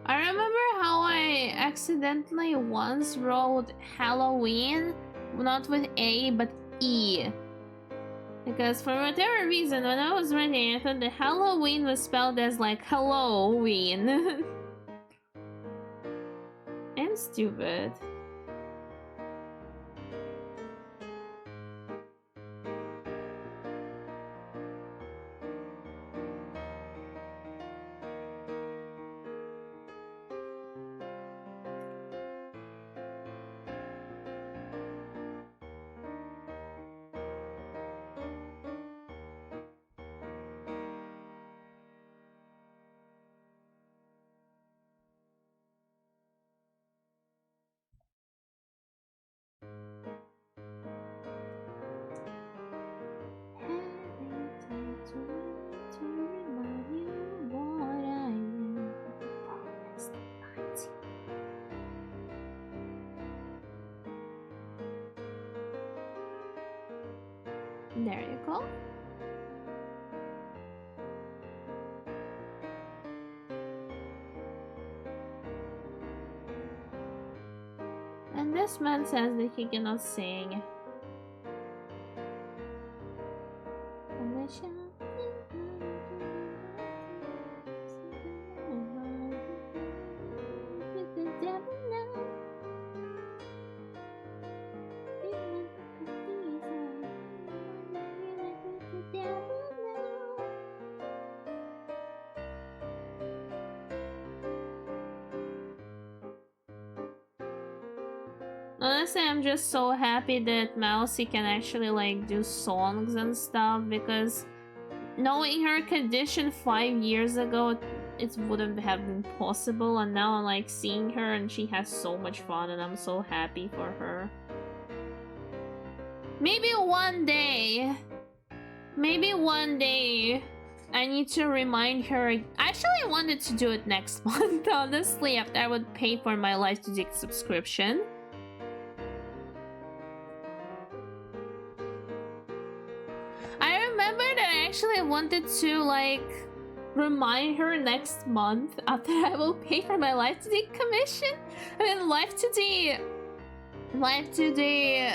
I remember how I accidentally once wrote Halloween, not with A, but E. Because for whatever reason, when I was writing, I thought the Halloween was spelled as like Halloween. I'm stupid. There you go. And this man says that he cannot sing. Honestly, I'm just so happy that Mousy can actually like do songs and stuff, because knowing her condition 5 years ago, it wouldn't have been possible, and now I'm like seeing her and she has so much fun and I'm so happy for her. Maybe one day I need to remind her. I actually wanted to do it next month, honestly, after I would pay for my Life to Dig subscription. I remember that I actually wanted to like remind her next month after I will pay for my Life to Dig commission. I mean, Life to the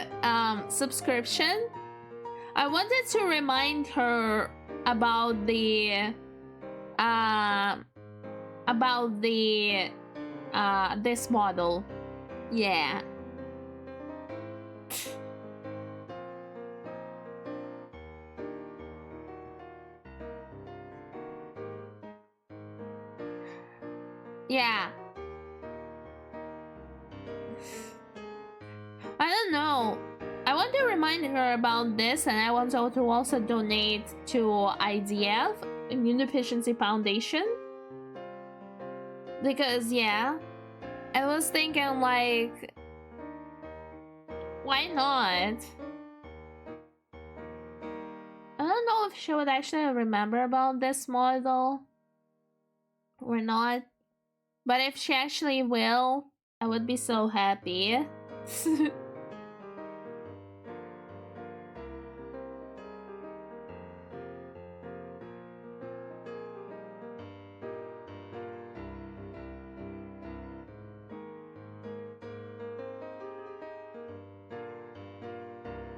subscription. I wanted to remind her about the this model. Yeah. Yeah. I don't know. I want to remind her about this, and I want her to also donate to IDF, Immunodeficiency Foundation. Because, yeah, I was thinking, like, why not? I don't know if she would actually remember about this model. We're not. But if she actually will, I would be so happy.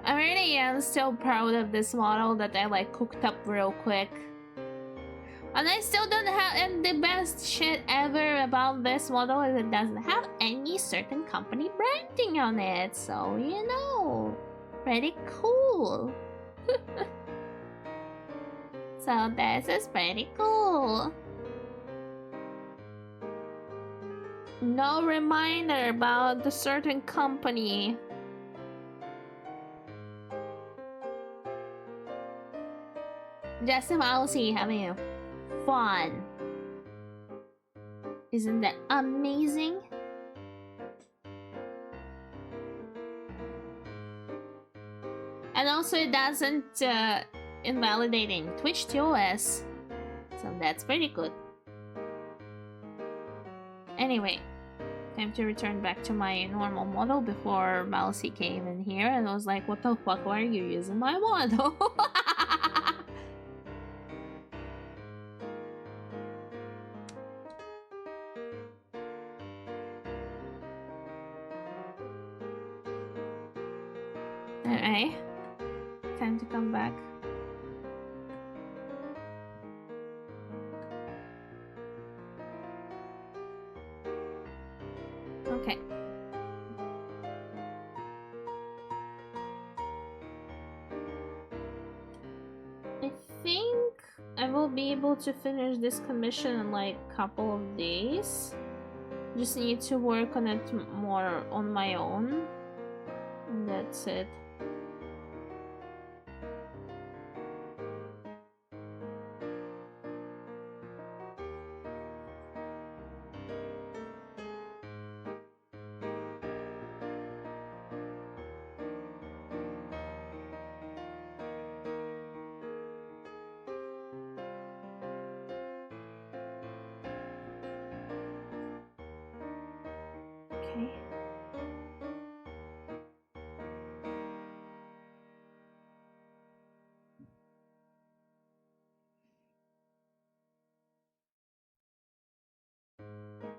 I really am still proud of this model that I like cooked up real quick. And I still don't have, and the best shit ever about this model is it doesn't have any certain company branding on it. So, you know, pretty cool. So this is pretty cool. No reminder about the certain company. Just a mousy having fun. Isn't that amazing? And also it doesn't invalidating Twitch TOS. So that's pretty good. Anyway, time to return back to my normal model before Mousy came in here and was like, what the fuck, why are you using my model? Alright, time to come back. Okay. I think I will be able to finish this commission in like a couple of days. Just need to work on it more on my own. And that's it. Okay.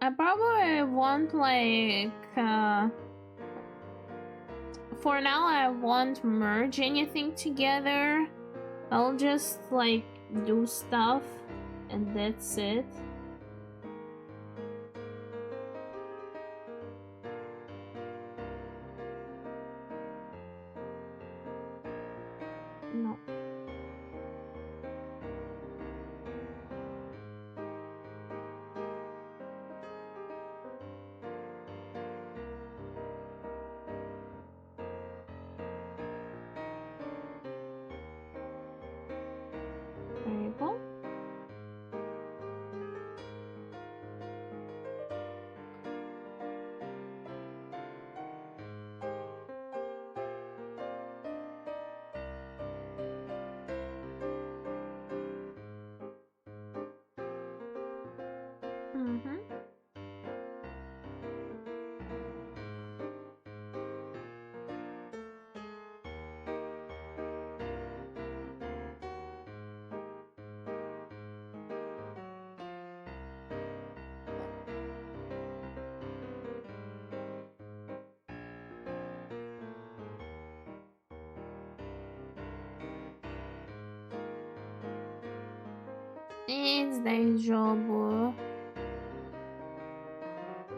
I probably won't like for now I won't merge anything together. I'll just like do stuff and that's it. No. There you go. Mm-hmm. It's daijoubu.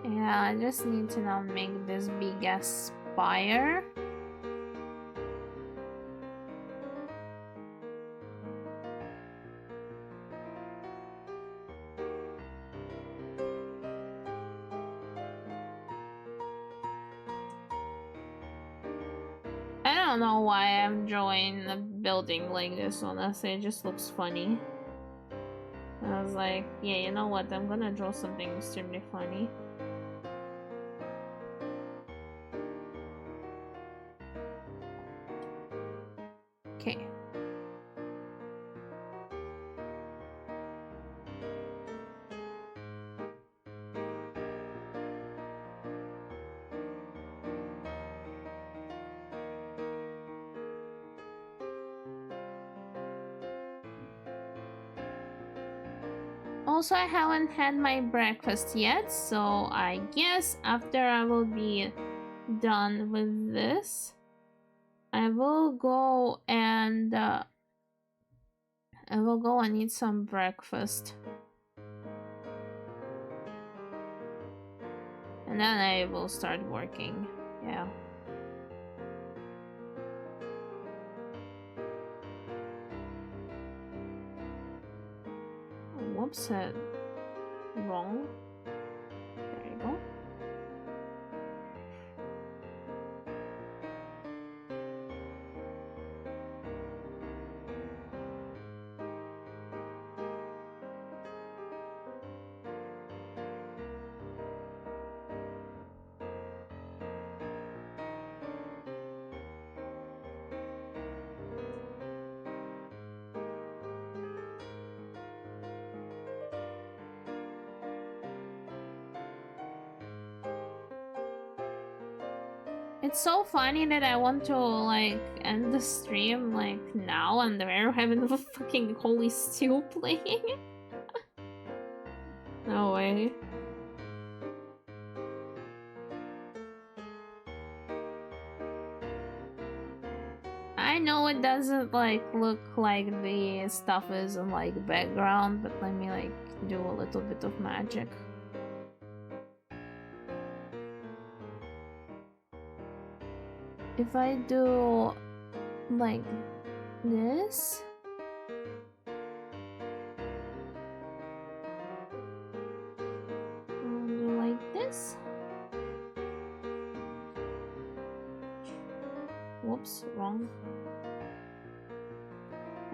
Yeah, I just need to not make this big ass spire. I don't know why I'm drawing a building like this, honestly, it just looks funny. I was like, yeah, you know what, I'm gonna draw something extremely funny. Okay. Also, I haven't had my breakfast yet, so I guess after I will be done with this, I will go and eat some breakfast. And then I will start working. Yeah. Whoops, wrong. There you go. It's so funny that I want to like end the stream like now and they're having the fucking Holy Stew playing. No way. I know it doesn't like look like the stuff is in like background, but let me like do a little bit of magic. If I do like this, I'll do like this. Whoops, wrong.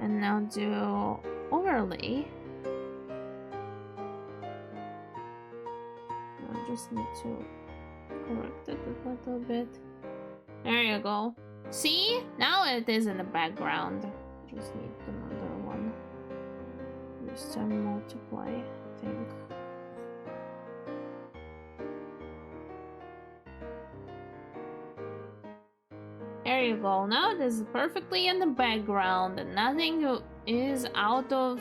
And now do overlay. I just need to correct it a little bit. There you go. See? Now it is in the background. Just need another one. This time multiply, I think. There you go. Now it is perfectly in the background and nothing is out of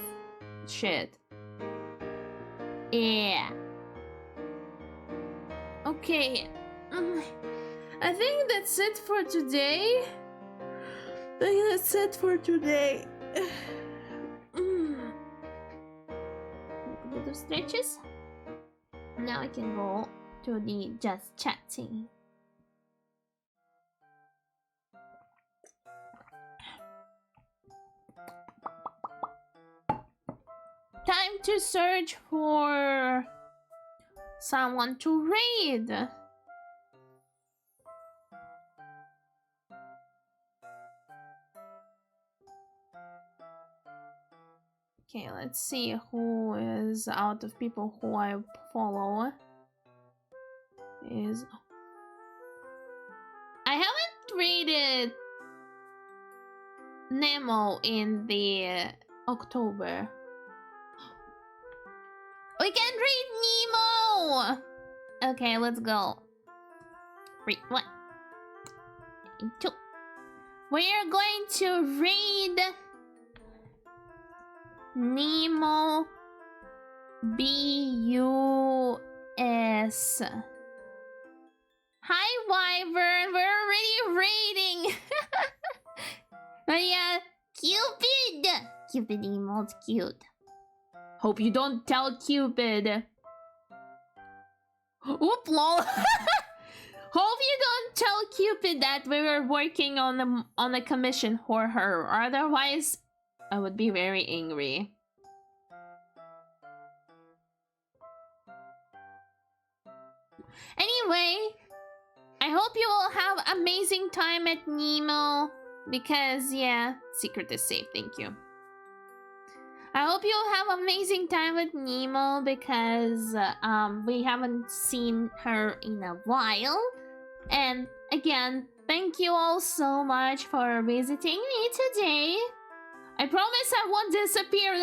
shit. Yeah. Okay. I think that's it for today. A bit of stretches. Now I can go to the just chatting. Time to search for someone to raid. Okay, let's see who is out of people who I follow. I haven't rated Nemo in the October. We can read Nemo! Okay, let's go. 3, 1, 2. We are going to read Nemo BUS. Hi, Wyvern. We're already raiding. But yeah, Cupid. Cupid emote's cute. Hope you don't tell Cupid. Oop, lol. Hope you don't tell Cupid that we were working on a commission for her. Otherwise, I would be very angry. Anyway, I hope you all have amazing time at Nemo. Because, yeah, secret is safe, thank you. I hope you'll have amazing time with Nemo because we haven't seen her in a while. And again, thank you all so much for visiting me today. I promise I won't disappear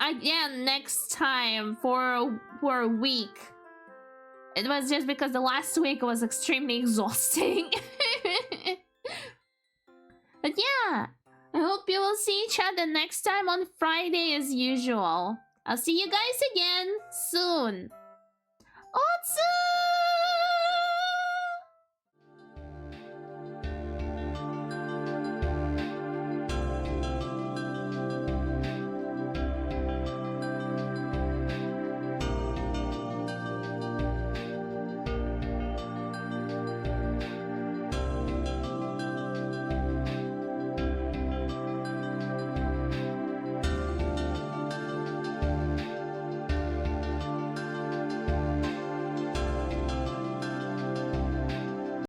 again next time for a week. It was just because the last week was extremely exhausting. But yeah, I hope you will see each other next time on Friday as usual. I'll see you guys again soon. Otsu!